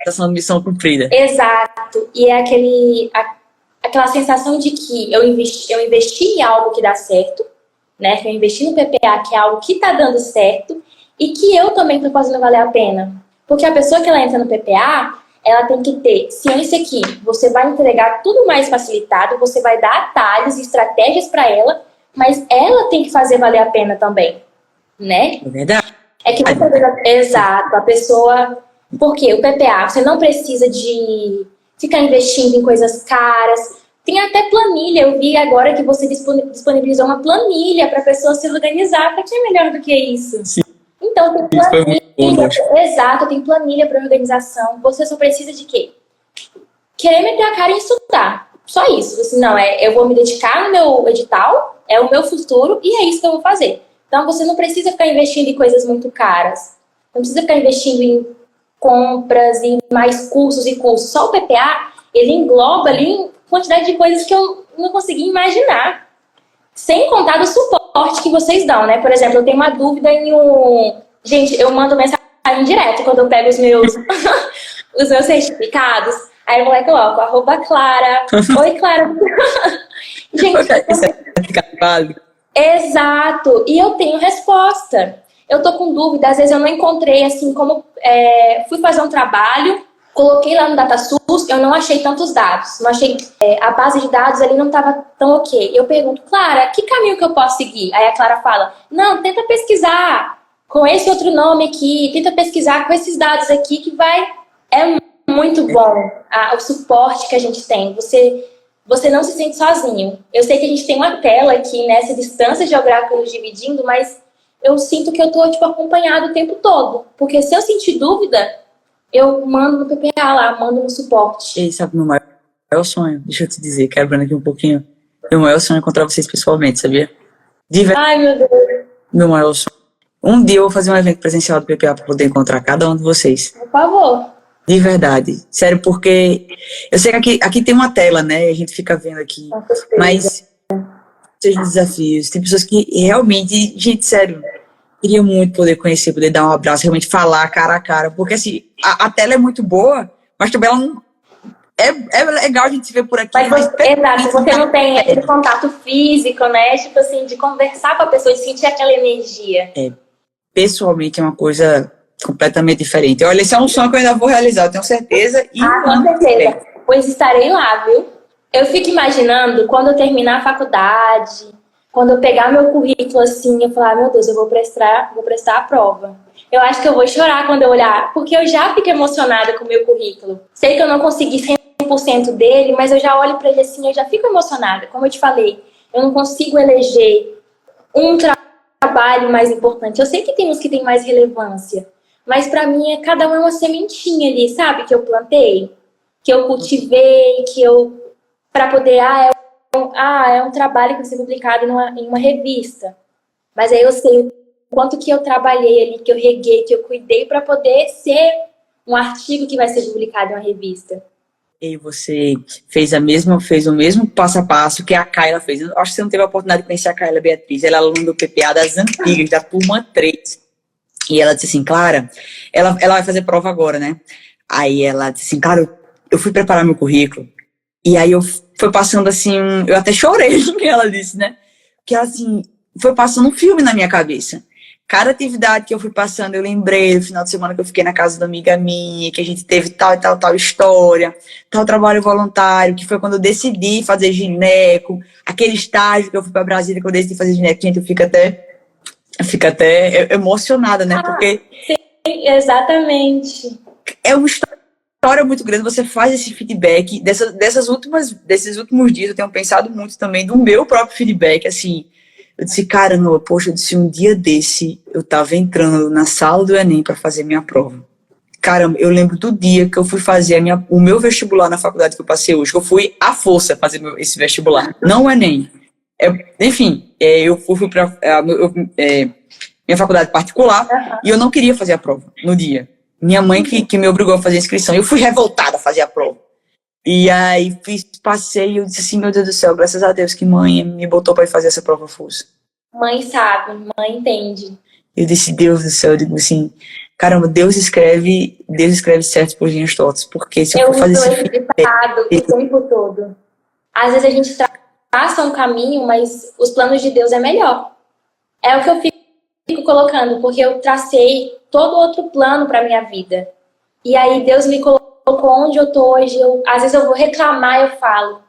sensação de missão cumprida. Exato. E é aquela sensação de que eu investi em algo que dá certo, né? Que eu investi no PPA, que é algo que tá dando certo, e que eu também tô fazendo valer a pena. Porque a pessoa que ela entra no PPA, ela tem que ter ciência que você vai entregar tudo mais facilitado, você vai dar atalhos e estratégias para ela, mas ela tem que fazer valer a pena também, né? É verdade. É que exato, a pessoa... Porque o PPA, você não precisa de ficar investindo em coisas caras. Tem até planilha. Eu vi agora que você disponibilizou uma planilha para a pessoa se organizar. Para que é melhor do que isso? Sim. Então, tem planilha. Exato, tem planilha para organização. Você só precisa de quê? Querer meter a cara em estudar. Só isso. Assim, não, eu vou me dedicar no meu edital, é o meu futuro e é isso que eu vou fazer. Então, você não precisa ficar investindo em coisas muito caras. Não precisa ficar investindo em compras e mais cursos e cursos. Só o PPA, ele engloba ali quantidade de coisas que eu não consegui imaginar. Sem contar do suporte que vocês dão, né? Por exemplo, eu tenho uma dúvida em um... Gente, eu mando mensagem direto quando eu pego os meus certificados. Aí eu vou lá e coloco, @Clara. Oi, Clara. Gente, exato. E eu tenho resposta. Eu tô com dúvida, às vezes eu não encontrei, assim, como... fui fazer um trabalho, coloquei lá no DataSUS, eu não achei tantos dados. Não achei... a base de dados ali não estava tão ok. Eu pergunto, Clara, que caminho que eu posso seguir? Aí a Clara fala, não, tenta pesquisar com esse outro nome aqui, tenta pesquisar com esses dados aqui, que vai... É muito bom o suporte que a gente tem. Você não se sente sozinho. Eu sei que a gente tem uma tela aqui nessa distância geográfica nos dividindo, mas... eu sinto que eu tô, acompanhado o tempo todo. Porque se eu sentir dúvida, eu mando no PPA lá, mando no suporte. E sabe, meu maior sonho, deixa eu te dizer, quebrando aqui um pouquinho, meu maior sonho é encontrar vocês pessoalmente, sabia? Ai, meu Deus. Meu maior sonho. Um dia eu vou fazer um evento presencial do PPA para poder encontrar cada um de vocês. Por favor. De verdade. Sério, porque eu sei que aqui tem uma tela, né? A gente fica vendo aqui. Mas... sejam desafios. Tem pessoas que realmente, gente, sério, queria muito poder conhecer, poder dar um abraço, realmente falar cara a cara, porque assim, a tela é muito boa, mas também ela não... É legal a gente se ver por aqui. Exato, você não tem aquele contato físico, né? Tipo assim, de conversar com a pessoa, de sentir aquela energia. Pessoalmente é uma coisa completamente diferente. Olha, esse é um sonho que eu ainda vou realizar, eu tenho certeza. Com certeza. Pois estarei lá, viu? Eu fico imaginando quando eu terminar a faculdade, quando eu pegar meu currículo assim, eu falar, meu Deus, eu vou prestar a prova. Eu acho que eu vou chorar quando eu olhar, porque eu já fico emocionada com o meu currículo. Sei que eu não consegui 100% dele, mas eu já olho pra ele assim, eu já fico emocionada. Como eu te falei, eu não consigo eleger um trabalho mais importante. Eu sei que tem uns que têm mais relevância, mas pra mim cada um é uma sementinha ali, sabe? Que eu plantei, que eu cultivei, para poder, é um trabalho que vai ser publicado em uma revista. Mas aí eu sei o quanto que eu trabalhei ali, que eu reguei, que eu cuidei para poder ser um artigo que vai ser publicado em uma revista. E você fez o mesmo passo a passo que a Kayla fez. Eu acho que você não teve a oportunidade de conhecer a Kayla Beatriz. Ela é aluna do PPA das antigas, da turma 3. E ela disse assim, Clara, ela vai fazer prova agora, né? Aí ela disse assim, Clara, eu fui preparar meu currículo. E aí foi passando assim, eu até chorei, que ela disse, né? Que ela assim, foi passando um filme na minha cabeça. Cada atividade que eu fui passando, eu lembrei do final de semana que eu fiquei na casa de uma amiga minha, que a gente teve tal e tal história, tal trabalho voluntário, que foi quando eu decidi fazer gineco, aquele estágio que eu fui para Brasília, que eu decidi fazer gineco, gente, eu fico até emocionada, né? Porque Exatamente. É uma história muito grande, você faz esse feedback. Desses últimos dias, eu tenho pensado muito também do meu próprio feedback, assim. Eu disse, caramba, poxa, eu disse, um dia desse, eu tava entrando na sala do Enem para fazer minha prova. Caramba, eu lembro do dia que eu fui fazer o meu vestibular na faculdade que eu passei hoje, que eu fui à força fazer esse vestibular, não o Enem. Enfim, eu fui para minha faculdade particular e eu não queria fazer a prova no dia. Minha mãe que me obrigou a fazer a inscrição. Eu fui revoltada a fazer a prova. E aí passei e eu disse assim, meu Deus do céu, graças a Deus que mãe me botou para ir fazer essa prova força. Mãe sabe, mãe entende. Eu disse, Deus do céu, eu digo assim, caramba, Deus escreve certo por linhas tortas, porque se eu for fazer esse ditado o tempo todo. Às vezes a gente traça um caminho, mas os planos de Deus é melhor. É o que eu fico colocando, porque eu tracei todo outro plano para minha vida. E aí Deus me colocou onde eu tô hoje. Às vezes eu vou reclamar, eu falo.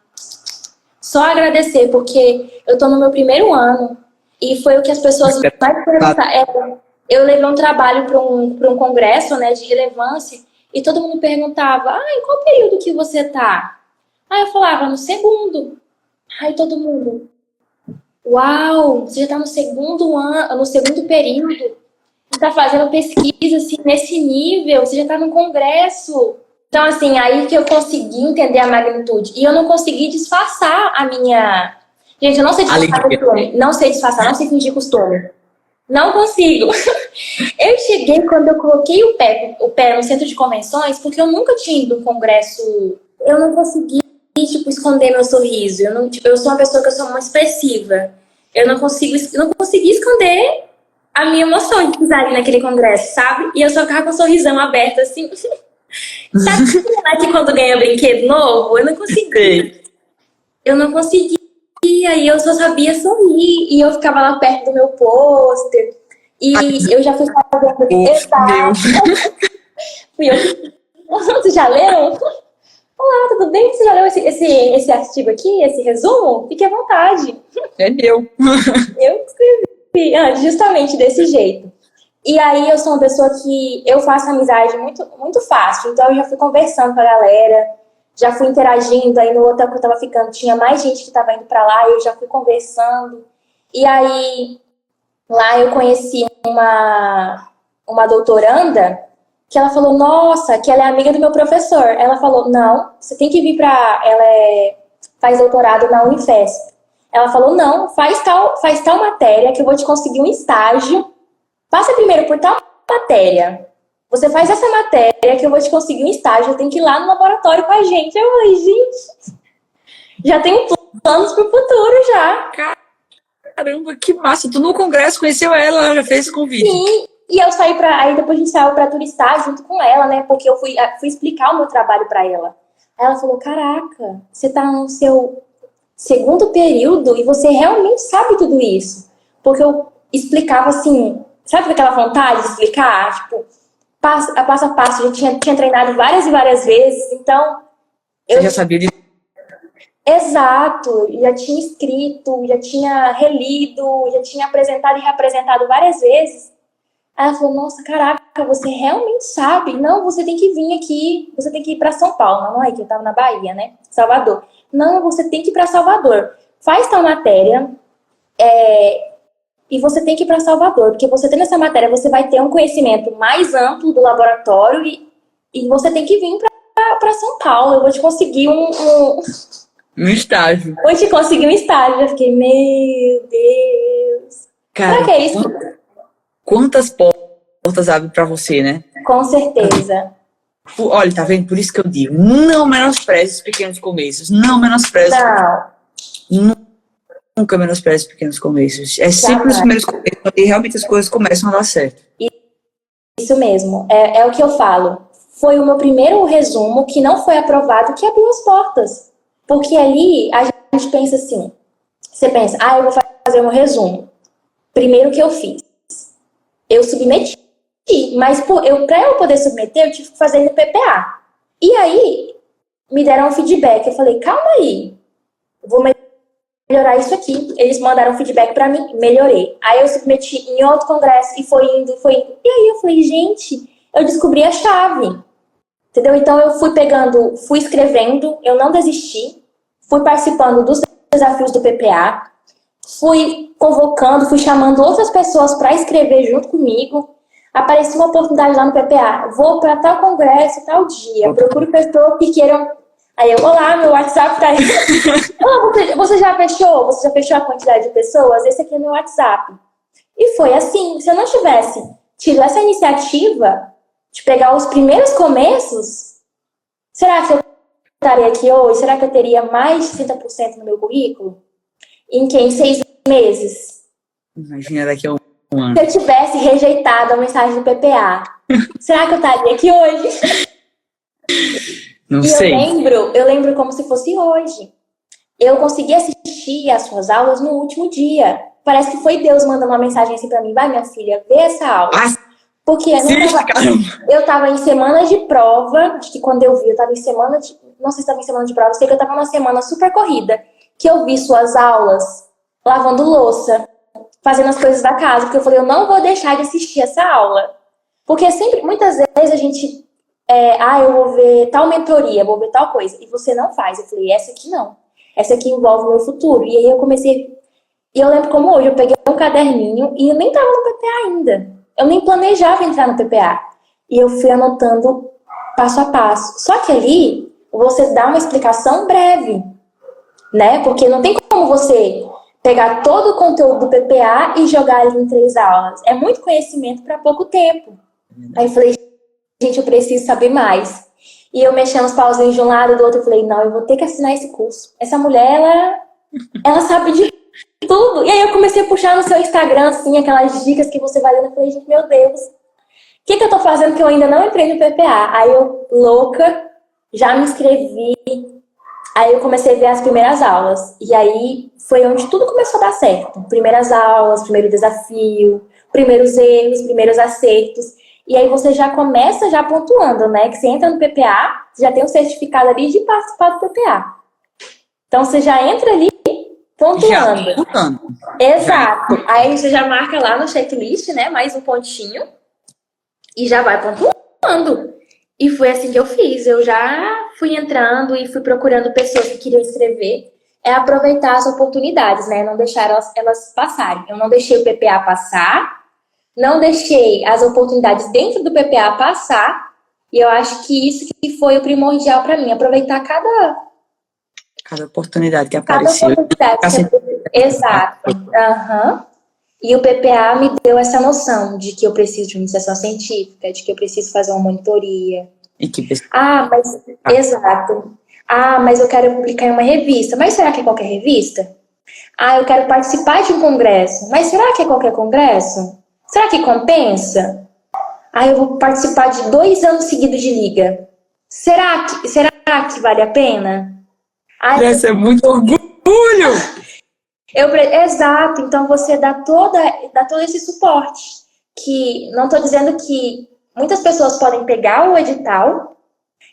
Só agradecer, porque eu tô no meu primeiro ano e foi o que as pessoas mais perguntaram. Eu levei um trabalho para um congresso, né, de relevância, e todo mundo perguntava, em qual período que você tá? Aí eu falava, no segundo. Aí todo mundo, uau, você já tá no segundo ano, no segundo período. Você tá fazendo pesquisa, assim, nesse nível, você já tá no congresso. Então, assim, aí que eu consegui entender a magnitude. E eu não consegui disfarçar a minha... Gente, eu não sei disfarçar costume. Não sei disfarçar, não sei fingir costume. Não consigo. Eu cheguei quando eu coloquei o pé no centro de convenções, porque eu nunca tinha ido num congresso. Eu não consegui, tipo, esconder meu sorriso. Eu sou uma pessoa que eu sou muito expressiva. Eu não consegui esconder a minha emoção de pisar ali naquele congresso, sabe? E eu só ficava com um sorrisão aberto, assim. Sabe que quando ganha brinquedo novo? Eu não consegui. Eu não conseguia, e eu só sabia sorrir. E eu ficava lá perto do meu pôster. E eu já fui fazendo... Exato. Fui eu. Vocês já leram? Olá, tudo bem? Você já leu esse artigo aqui, esse resumo? Fique à vontade. É meu. Eu escrevi justamente desse jeito. E aí eu sou uma pessoa que eu faço amizade muito, muito fácil. Então eu já fui conversando com a galera, já fui interagindo. Aí no hotel que eu tava ficando tinha mais gente que tava indo pra lá e eu já fui conversando. E aí lá eu conheci uma doutoranda que ela falou, nossa, que ela é amiga do meu professor. Ela falou, não, você tem que vir pra... faz doutorado na Unifesp. Ela falou, não, faz tal matéria que eu vou te conseguir um estágio. Passa primeiro por tal matéria. Você faz essa matéria que eu vou te conseguir um estágio. Tem que ir lá no laboratório com a gente. Eu falei, gente, já tenho planos pro futuro já. Caramba, que massa. Tu no congresso conheceu ela já fez esse convite. Sim, e eu saí aí depois a gente saiu pra turistar junto com ela, né? Porque eu fui explicar o meu trabalho pra ela. Aí ela falou, caraca, você tá no seu segundo período e você realmente sabe tudo isso. Porque eu explicava assim... Sabe aquela vontade de explicar? Tipo, passo a passo. Eu tinha treinado várias e várias vezes, então... Você já sabia de... Exato. Já tinha escrito, já tinha relido, já tinha apresentado e reapresentado várias vezes. Aí ela falou, nossa, caraca, você realmente sabe? Não, você tem que vir aqui, você tem que ir pra São Paulo. Não é que eu tava na Bahia, né? Salvador. Não, você tem que ir pra Salvador. Faz tal matéria, e você tem que ir para Salvador, porque você tendo essa matéria, você vai ter um conhecimento mais amplo do laboratório e você tem que vir para São Paulo. Eu vou te conseguir um estágio. Vou te conseguir um estágio. Eu fiquei, meu Deus. Cara, será que é isso? Quantas portas abre para você, né? Com certeza. Olha, tá vendo? Por isso que eu digo, não menospreze os pequenos começos. Não menospreze. Não. Nunca menospreze os pequenos começos. É sempre nos primeiros começos que realmente as coisas começam a dar certo. Isso mesmo. É o que eu falo. Foi o meu primeiro resumo que não foi aprovado que abriu as portas. Porque ali a gente pensa assim. Você pensa, eu vou fazer um resumo. Primeiro que eu fiz. Eu submeti. Mas para eu poder submeter, eu tive que fazer no PPA. E aí, me deram um feedback. Eu falei, calma aí. Vou melhorar isso aqui. Eles mandaram feedback pra mim, melhorei. Aí eu submeti em outro congresso e foi indo. E aí eu falei, gente, eu descobri a chave. Entendeu? Então eu fui escrevendo, eu não desisti, fui participando dos desafios do PPA, fui convocando, fui chamando outras pessoas para escrever junto comigo. Apareceu uma oportunidade lá no PPA, vou para tal congresso, tal dia, procuro pessoas que queiram. Aí eu, olá, meu WhatsApp tá aí. Olá, você já fechou? Você já fechou a quantidade de pessoas? Esse aqui é meu WhatsApp. E foi assim, se eu não tivesse tido essa iniciativa de pegar os primeiros começos, será que eu estaria aqui hoje? Será que eu teria mais de 30% no meu currículo? Em 6 meses? Imagina daqui a um ano. Se eu tivesse rejeitado a mensagem do PPA, será que eu estaria aqui hoje? Não E sei. eu lembro como se fosse hoje. Eu consegui assistir às suas aulas no último dia. Parece que foi Deus mandando uma mensagem assim pra mim, vai minha filha, vê essa aula. Porque eu tava em semana de prova, acho que quando eu vi, eu tava em semana de... Não sei se tava em semana de prova, eu sei que eu tava numa semana super corrida. Que eu vi suas aulas lavando louça, fazendo as coisas da casa. Porque eu falei, eu não vou deixar de assistir essa aula. Porque sempre, muitas vezes a gente... eu vou ver tal mentoria, vou ver tal coisa. E você não faz. Eu falei, essa aqui não. Essa aqui envolve o meu futuro. E aí eu comecei... E eu lembro como hoje, eu peguei um caderninho e eu nem tava no PPA ainda. Eu nem planejava entrar no PPA. E eu fui anotando passo a passo. Só que ali, você dá uma explicação breve, né? Porque não tem como você pegar todo o conteúdo do PPA e jogar ali em 3 aulas. É muito conhecimento para pouco tempo. Aí eu falei, gente, eu preciso saber mais. E eu mexendo os pauzinhos de um lado e do outro, eu falei, não, eu vou ter que assinar esse curso. Essa mulher, ela sabe de tudo. E aí eu comecei a puxar no seu Instagram, assim, aquelas dicas que você vai dando. Eu falei, gente, meu Deus, o que eu tô fazendo que eu ainda não entrei no PPA? Aí eu, louca, já me inscrevi. Aí eu comecei a ver as primeiras aulas. E aí foi onde tudo começou a dar certo. Primeiras aulas, primeiro desafio, primeiros erros, primeiros acertos. E aí você já começa já pontuando, né? Que você entra no PPA, você já tem um certificado ali de participar do PPA. Então você já entra ali pontuando. Exato. Aí você já marca lá no checklist, né? Mais um pontinho. E já vai pontuando. E foi assim que eu fiz. Eu já fui entrando e fui procurando pessoas que queriam escrever. É aproveitar as oportunidades, né? Não deixar elas passarem. Eu não deixei o PPA passar. Não deixei as oportunidades dentro do PPA passar. E eu acho que isso que foi o primordial para mim. Aproveitar cada oportunidade que apareceu. Exato. Uhum. E o PPA me deu essa noção de que eu preciso de iniciação científica, de que eu preciso fazer uma monitoria. Exato. Mas eu quero publicar em uma revista. Mas será que é qualquer revista? Eu quero participar de um congresso. Mas será que é qualquer congresso? Será que compensa? Eu vou participar de 2 anos seguidos de liga. Será que vale a pena? Esse é muito orgulho! Exato, então você dá todo esse suporte. Que não estou dizendo que muitas pessoas podem pegar o edital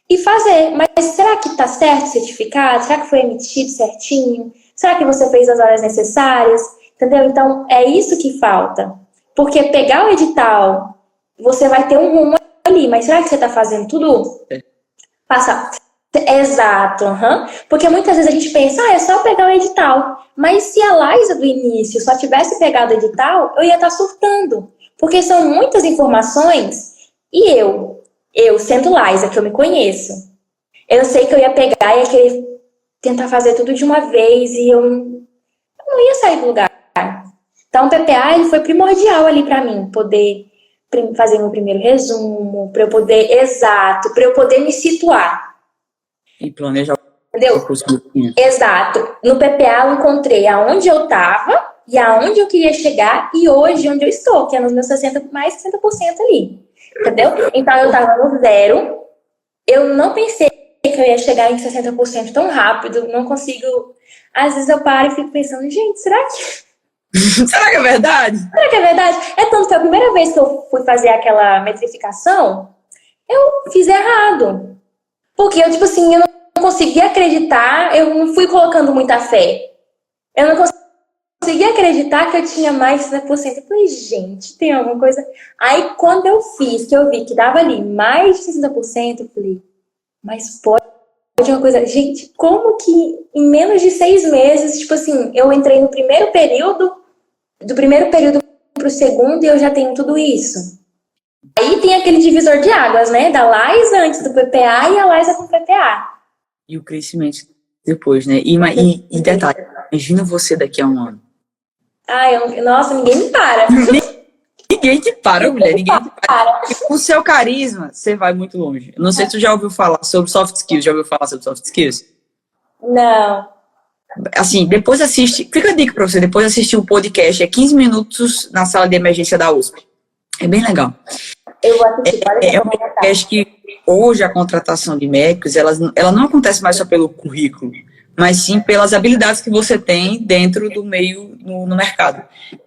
e fazer, mas será que está certo o certificado? Será que foi emitido certinho? Será que você fez as horas necessárias? Entendeu? Então é isso que falta. Porque pegar o edital, você vai ter um rumo ali, mas será que você está fazendo tudo? Exato, porque muitas vezes a gente pensa, é só pegar o edital. Mas se a Liza do início só tivesse pegado o edital, eu ia estar surtando. Porque são muitas informações e eu sendo Liza, que eu me conheço, eu sei que eu ia pegar e ia querer tentar fazer tudo de uma vez e eu não ia sair do lugar. Então o PPA ele foi primordial ali para mim, poder fazer meu primeiro resumo, para eu poder me situar. E planejar. Entendeu? Exato. No PPA eu encontrei aonde eu estava e aonde eu queria chegar e hoje onde eu estou, que é nos meus 60% ali. Entendeu? Então eu estava no 0. Eu não pensei que eu ia chegar em 60% tão rápido. Não consigo. Às vezes eu paro e fico pensando, gente, será que é verdade? Será que é verdade? É tanto que a primeira vez que eu fui fazer aquela metrificação, eu fiz errado. Porque eu, eu não consegui acreditar, eu não fui colocando muita fé. Eu não consegui acreditar que eu tinha mais de 60%. Eu falei, gente, tem alguma coisa. Aí, quando eu fiz, que eu vi que dava ali mais de 60%, eu falei, mas pode uma coisa. Gente, como que em menos de 6 meses, tipo assim, eu entrei no primeiro período, do primeiro período pro segundo, e eu já tenho tudo isso. Aí tem aquele divisor de águas, né? Da Liza antes do PPA e a Liza com PPA. E o crescimento depois, né? E detalhe, imagina você daqui a um ano. Nossa, ninguém me para. Ninguém te para, mulher. Ninguém te para. E com o seu carisma, você vai muito longe. Eu não sei se tu já ouviu falar sobre soft skills. Já ouviu falar sobre soft skills? Não. Assim, depois assiste. Fica a dica pra você. Depois assistir o podcast. É 15 minutos na sala de emergência da USP. É bem legal. Eu vou assistir. É um podcast que hoje a contratação de médicos, ela não acontece mais só pelo currículo, mas sim pelas habilidades que você tem dentro do meio no mercado.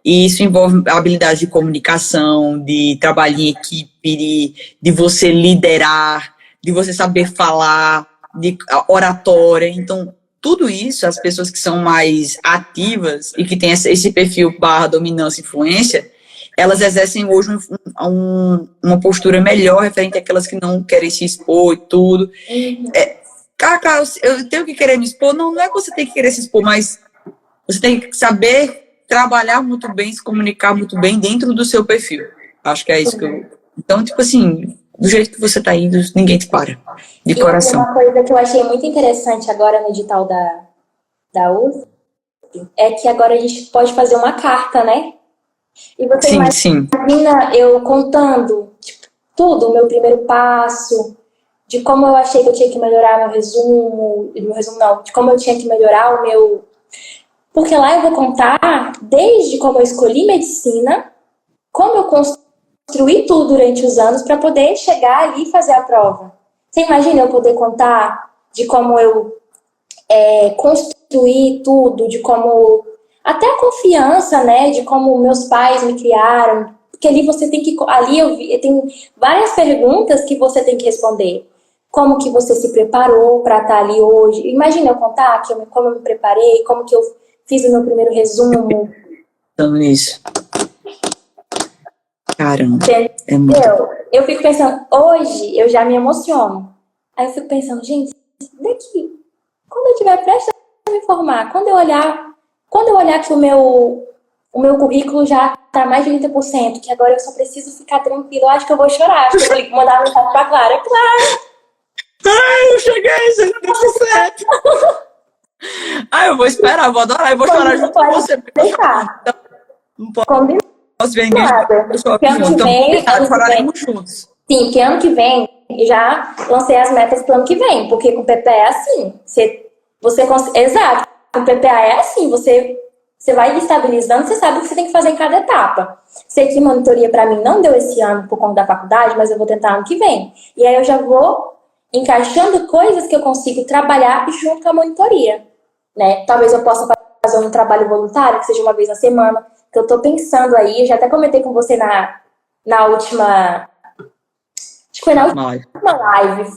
E isso envolve habilidades de comunicação, de trabalho em equipe, de você liderar, de você saber falar, de oratória. Então, tudo isso, as pessoas que são mais ativas e que têm esse perfil / dominância, influência, elas exercem hoje uma postura melhor referente àquelas que não querem se expor e tudo. Cara, eu tenho que querer me expor. Não é que você tem que querer se expor, mas você tem que saber trabalhar muito bem, se comunicar muito bem dentro do seu perfil. Acho que é isso que eu... Então, tipo assim, do jeito que você tá indo, ninguém te para. De coração. Uma coisa que eu achei muito interessante agora no edital da USP é que agora a gente pode fazer uma carta, né? E você imagina eu contando tipo, tudo, o meu primeiro passo, de como eu achei que eu tinha que melhorar meu resumo não, de como eu tinha que melhorar o meu... Porque lá eu vou contar desde como eu escolhi medicina, como eu construí tudo durante os anos para poder chegar ali e fazer a prova. Você imagina eu poder contar de como eu construí tudo, de como... Até a confiança, né, de como meus pais me criaram, porque ali você tem que... Ali tem várias perguntas que você tem que responder. Como que você se preparou para estar ali hoje? Imagina eu contar como eu me preparei, como que eu fiz o meu primeiro resumo. Então, isso. Caramba. É muito... Eu fico pensando, hoje eu já me emociono. Aí eu fico pensando, gente, daqui, quando eu tiver prestes a me formar, quando eu olhar que o meu currículo já tá mais de 30%, que agora eu só preciso ficar tranquilo, eu acho que eu vou chorar. Acho que eu vou mandar uma mensagem pra Clara. Clara! Ai, eu cheguei, já deu certo. Eu vou esperar, vou adorar, eu vou chorar junto com você. Não posso ver ninguém choraremos juntos. Sim, porque ano que vem, já lancei as metas pro ano que vem, porque com o PPA é assim, exato, com o PPA é assim, você vai estabilizando, você sabe o que você tem que fazer em cada etapa. Sei que monitoria para mim não deu esse ano por conta da faculdade, mas eu vou tentar ano que vem. E aí eu já vou encaixando coisas que eu consigo trabalhar junto com a monitoria, né? Talvez eu possa fazer um trabalho voluntário, que seja uma vez na semana, que eu tô pensando aí, eu já até comentei com você na última... Acho que foi na última live,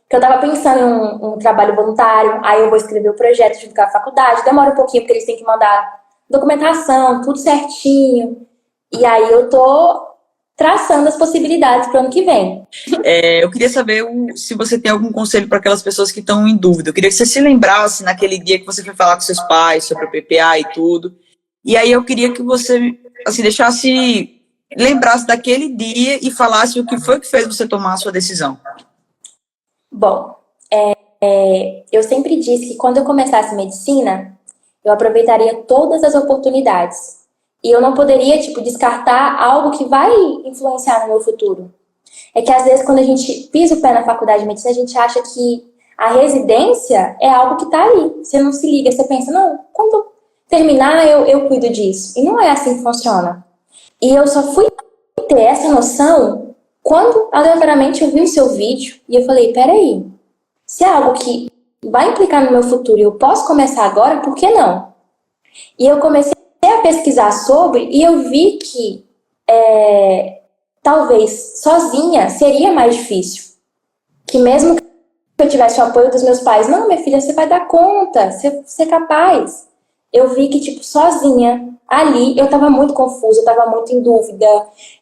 que eu tava pensando em um trabalho voluntário, aí eu vou escrever o projeto junto com a faculdade, demora um pouquinho, porque eles têm que mandar documentação, tudo certinho, e aí eu tô traçando as possibilidades para o ano que vem. Eu queria saber se você tem algum conselho para aquelas pessoas que estão em dúvida. Eu queria que você se lembrasse naquele dia que você foi falar com seus pais sobre o PPA e tudo. E aí eu queria que você assim, lembrasse daquele dia e falasse o que foi que fez você tomar a sua decisão. Bom, eu sempre disse que quando eu começasse medicina, eu aproveitaria todas as oportunidades. E eu não poderia, descartar algo que vai influenciar no meu futuro. É que, às vezes, quando a gente pisa o pé na faculdade de medicina, a gente acha que a residência é algo que tá ali. Você não se liga, você pensa, não, quando terminar, eu cuido disso. E não é assim que funciona. E eu só fui ter essa noção quando, aleatoriamente, eu vi o seu vídeo e eu falei, peraí, se é algo que vai implicar no meu futuro e eu posso começar agora, por que não? E eu comecei a pesquisar sobre e eu vi que talvez sozinha seria mais difícil. Que mesmo que eu tivesse o apoio dos meus pais, não, minha filha, você vai dar conta, você é capaz. eu vi que, tipo, sozinha, ali, eu tava muito confusa, eu tava muito em dúvida,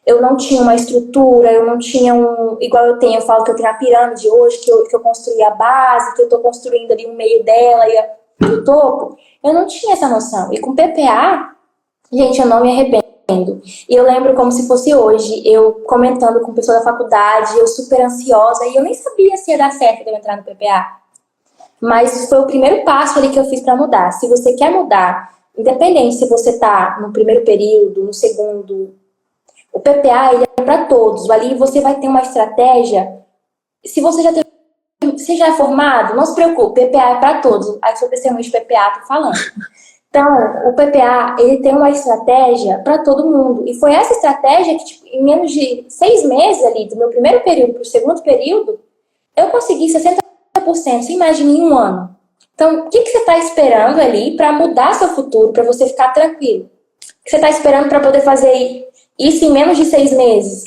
eu não tinha uma estrutura, eu não tinha igual eu tenho, eu falo que eu tenho a pirâmide hoje, que eu construí a base, que eu tô construindo ali o meio dela e o topo, eu não tinha essa noção. E com PPA, gente, eu não me arrependo. E eu lembro como se fosse hoje, eu comentando com pessoas da faculdade, eu super ansiosa, e eu nem sabia se ia dar certo de eu entrar no PPA. Mas foi o primeiro passo ali que eu fiz para mudar. Se você quer mudar, independente se você tá no primeiro período, no segundo, o PPA ele é para todos. Ali você vai ter uma estratégia. Se você já é formado, não se preocupe, PPA é para todos. Aí se eu testemunho de PPA, tô falando. Então, o PPA, ele tem uma estratégia para todo mundo. E foi essa estratégia que, tipo, em menos de 6 meses ali, do meu primeiro período para o segundo período, eu consegui 60%. Você imagina em um ano. Então, o que você está esperando ali para mudar seu futuro, para você ficar tranquilo? O que você está esperando para poder fazer isso em menos de 6 meses?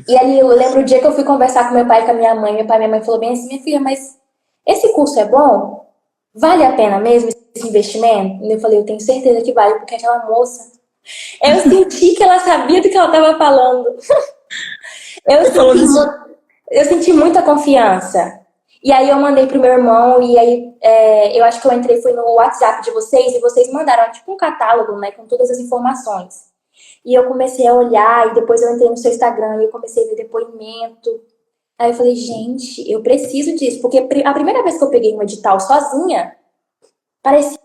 E ali eu lembro o dia que eu fui conversar com meu pai e com a minha mãe. Meu pai e minha mãe falou bem assim, minha filha, mas esse curso é bom? Vale a pena mesmo esse investimento? E eu falei, eu tenho certeza que vale, porque aquela moça, eu senti que ela sabia do que ela estava falando. Eu senti muita confiança. E aí eu mandei pro meu irmão, e aí eu acho que eu entrei, foi no WhatsApp de vocês, e vocês mandaram tipo um catálogo, né, com todas as informações. E eu comecei a olhar, e depois eu entrei no seu Instagram, e eu comecei a ver depoimento. Aí eu falei, gente, eu preciso disso, porque a primeira vez que eu peguei um edital sozinha, parecia,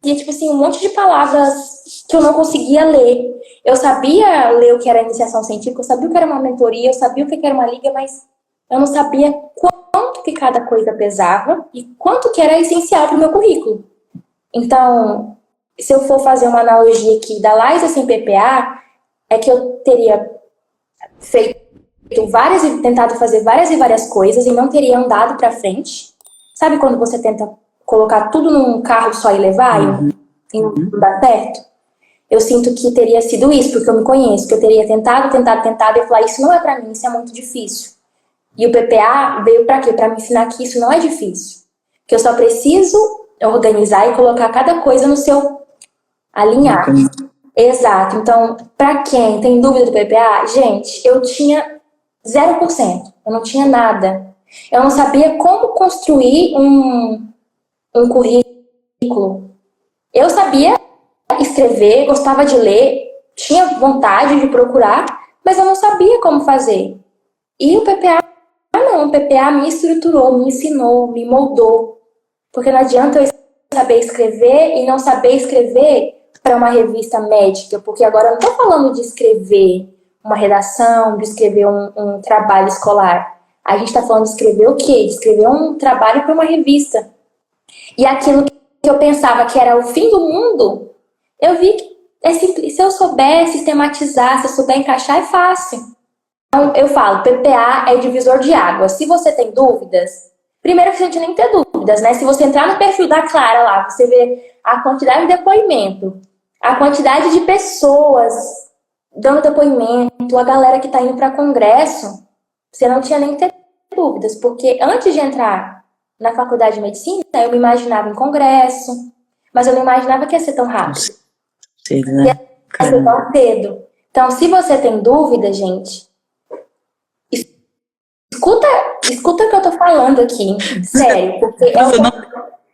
tipo assim, um monte de palavras que eu não conseguia ler. Eu sabia ler o que era iniciação científica, eu sabia o que era uma mentoria, eu sabia o que era uma liga, mas eu não sabia quanto que cada coisa pesava e quanto que era essencial para o meu currículo. Então, se eu for fazer uma analogia aqui da Liza sem PPA, é que eu teria tentado fazer várias e várias coisas e não teria andado para frente. Sabe quando você tenta colocar tudo num carro só e levar e não dá certo? Eu sinto que teria sido isso, porque eu me conheço, que eu teria tentado e falar, isso não é para mim, isso é muito difícil. E o PPA veio para quê? Para me ensinar que isso não é difícil. Que eu só preciso organizar e colocar cada coisa no seu alinhar. Exato. Então, para quem tem dúvida do PPA, gente, eu tinha 0%. Eu não tinha nada. Eu não sabia como construir um currículo. Eu sabia escrever, gostava de ler, tinha vontade de procurar, mas eu não sabia como fazer. E o PPA não, o PPA me estruturou, me ensinou, me moldou. Porque não adianta eu saber escrever e não saber escrever para uma revista médica, porque agora eu não estou falando de escrever uma redação, de escrever um trabalho escolar. A gente está falando de escrever o quê? De escrever um trabalho para uma revista. E aquilo que eu pensava que era o fim do mundo, eu vi que é simples. Se eu souber sistematizar, se eu souber encaixar, é fácil. Então, eu falo, PPA é divisor de água. Se você tem dúvidas, primeiro que a gente nem tem dúvidas, né? Se você entrar no perfil da Clara lá, você vê a quantidade de depoimento, a quantidade de pessoas dando depoimento, a galera que está indo para congresso, você não tinha nem que ter dúvidas, porque antes de entrar na faculdade de medicina, eu me imaginava em congresso, mas eu não imaginava que ia ser tão rápido. Cedo, né? Ia ser tão cedo. Então, se você tem dúvida, gente, escuta o que eu tô falando aqui, sério, porque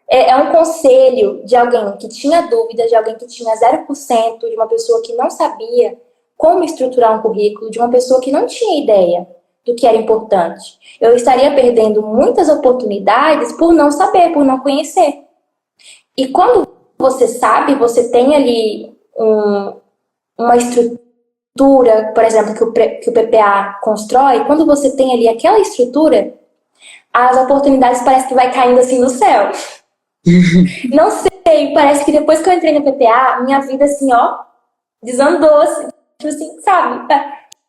é um conselho de alguém que tinha dúvidas, de alguém que tinha 0%, de uma pessoa que não sabia como estruturar um currículo, de uma pessoa que não tinha ideia do que era importante. Eu estaria perdendo muitas oportunidades por não saber, por não conhecer. E quando você sabe, você tem ali uma estrutura, por exemplo, que o PPA constrói, quando você tem ali aquela estrutura, as oportunidades parecem que vai caindo assim no céu. Não sei, parece que depois que eu entrei no PPA, minha vida assim, ó, desandou, assim, tipo assim, sabe?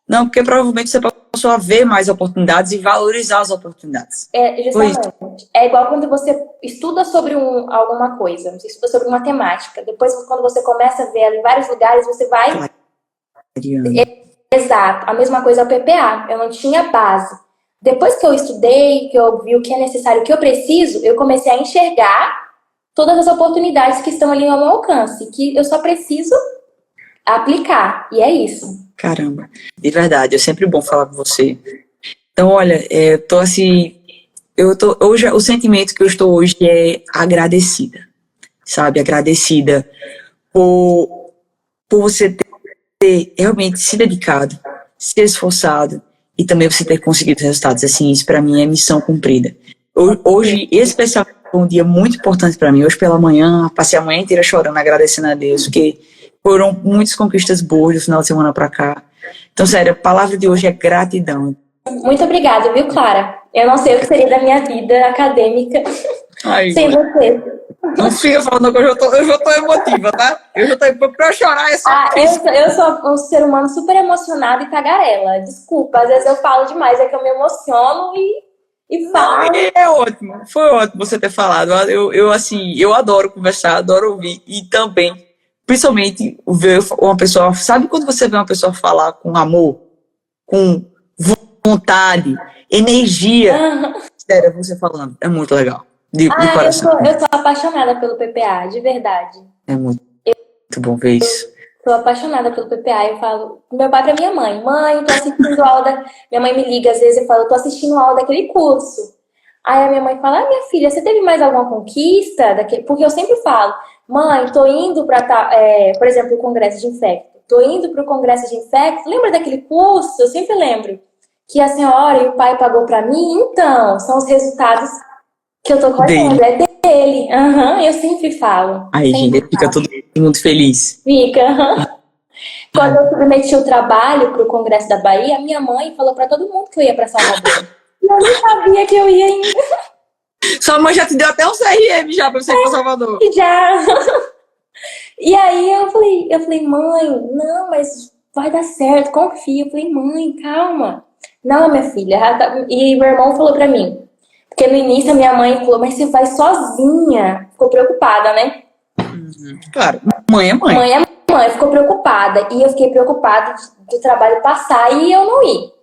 Não, porque provavelmente você passou a ver mais oportunidades e valorizar as oportunidades. Justamente. É igual quando você estuda sobre alguma coisa, você estuda sobre matemática. Depois, quando você começa a ver ela em vários lugares, você vai... Exato. A mesma coisa é o PPA. Eu não tinha base. Depois que eu estudei, que eu vi o que é necessário, o que eu preciso, eu comecei a enxergar todas as oportunidades que estão ali ao meu alcance, que eu só preciso aplicar, e é isso. Caramba, de verdade, é sempre bom falar com você. Então, olha, eu tô assim, hoje, o sentimento que eu estou hoje é agradecida, sabe? Agradecida por você ter realmente se dedicado, se esforçado e também você ter conseguido resultados. Assim, isso para mim é missão cumprida. Hoje, especialmente, foi um dia muito importante para mim. Hoje pela manhã, passei a manhã inteira chorando, agradecendo a Deus, porque foram muitas conquistas boas do final de semana para cá. Então, sério, a palavra de hoje é gratidão. Muito obrigada, viu, Clara? Eu não sei o que seria da minha vida acadêmica sem você. Não fica falando que eu já tô emotiva, tá? Eu já tô pra eu chorar é só. Eu sou um ser humano super emocionado e tagarela. Desculpa, às vezes eu falo demais, é que eu me emociono e falo. Não, é ótimo, foi ótimo você ter falado. Eu adoro conversar, adoro ouvir e também, principalmente, ver uma pessoa. Sabe quando você vê uma pessoa falar com amor, com vontade, energia? Sério, você falando, é muito legal. De coração. Eu sou apaixonada pelo PPA, de verdade. É muito bom ver isso. Sou apaixonada pelo PPA. Eu falo meu pai pra minha mãe: mãe, tô assistindo aula da. Minha mãe me liga às vezes e fala: tô assistindo aula daquele curso. Aí a minha mãe fala: minha filha, você teve mais alguma conquista? Porque eu sempre falo: mãe, tô indo pra, por exemplo, o Congresso de Infecto. Tô indo pro Congresso de Infecto. Lembra daquele curso? Eu sempre lembro que a senhora e o pai pagou pra mim. Então, são os resultados que eu tô colhendo. É dele. Eu sempre falo. Aí, gente, fica todo mundo feliz. Fica. Quando eu submeti o trabalho pro Congresso da Bahia, minha mãe falou pra todo mundo que eu ia pra Salvador. E eu nem sabia que eu ia ainda. Sua mãe já te deu até um CRM já pra você ir pra Salvador. Já. E aí eu falei, mãe, não, mas vai dar certo, confia. Eu falei, mãe, calma. Não, minha filha. E meu irmão falou pra mim, porque no início a minha mãe falou, mas você vai sozinha. Ficou preocupada, né? Claro, mãe é mãe. Mãe é mãe, ficou preocupada. E eu fiquei preocupada do trabalho passar e eu não ir.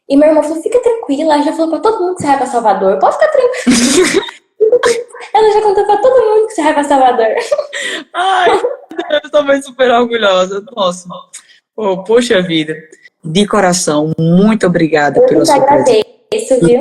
E meu irmão falou, fica tranquila. Ela já falou pra todo mundo que você vai pra Salvador. Pode ficar tranquila. Ela já contou pra todo mundo que você vai pra Salvador. Ai, eu também super orgulhosa. Nossa. Poxa vida. De coração, muito obrigada pela sua presença. Eu que agradeço, viu?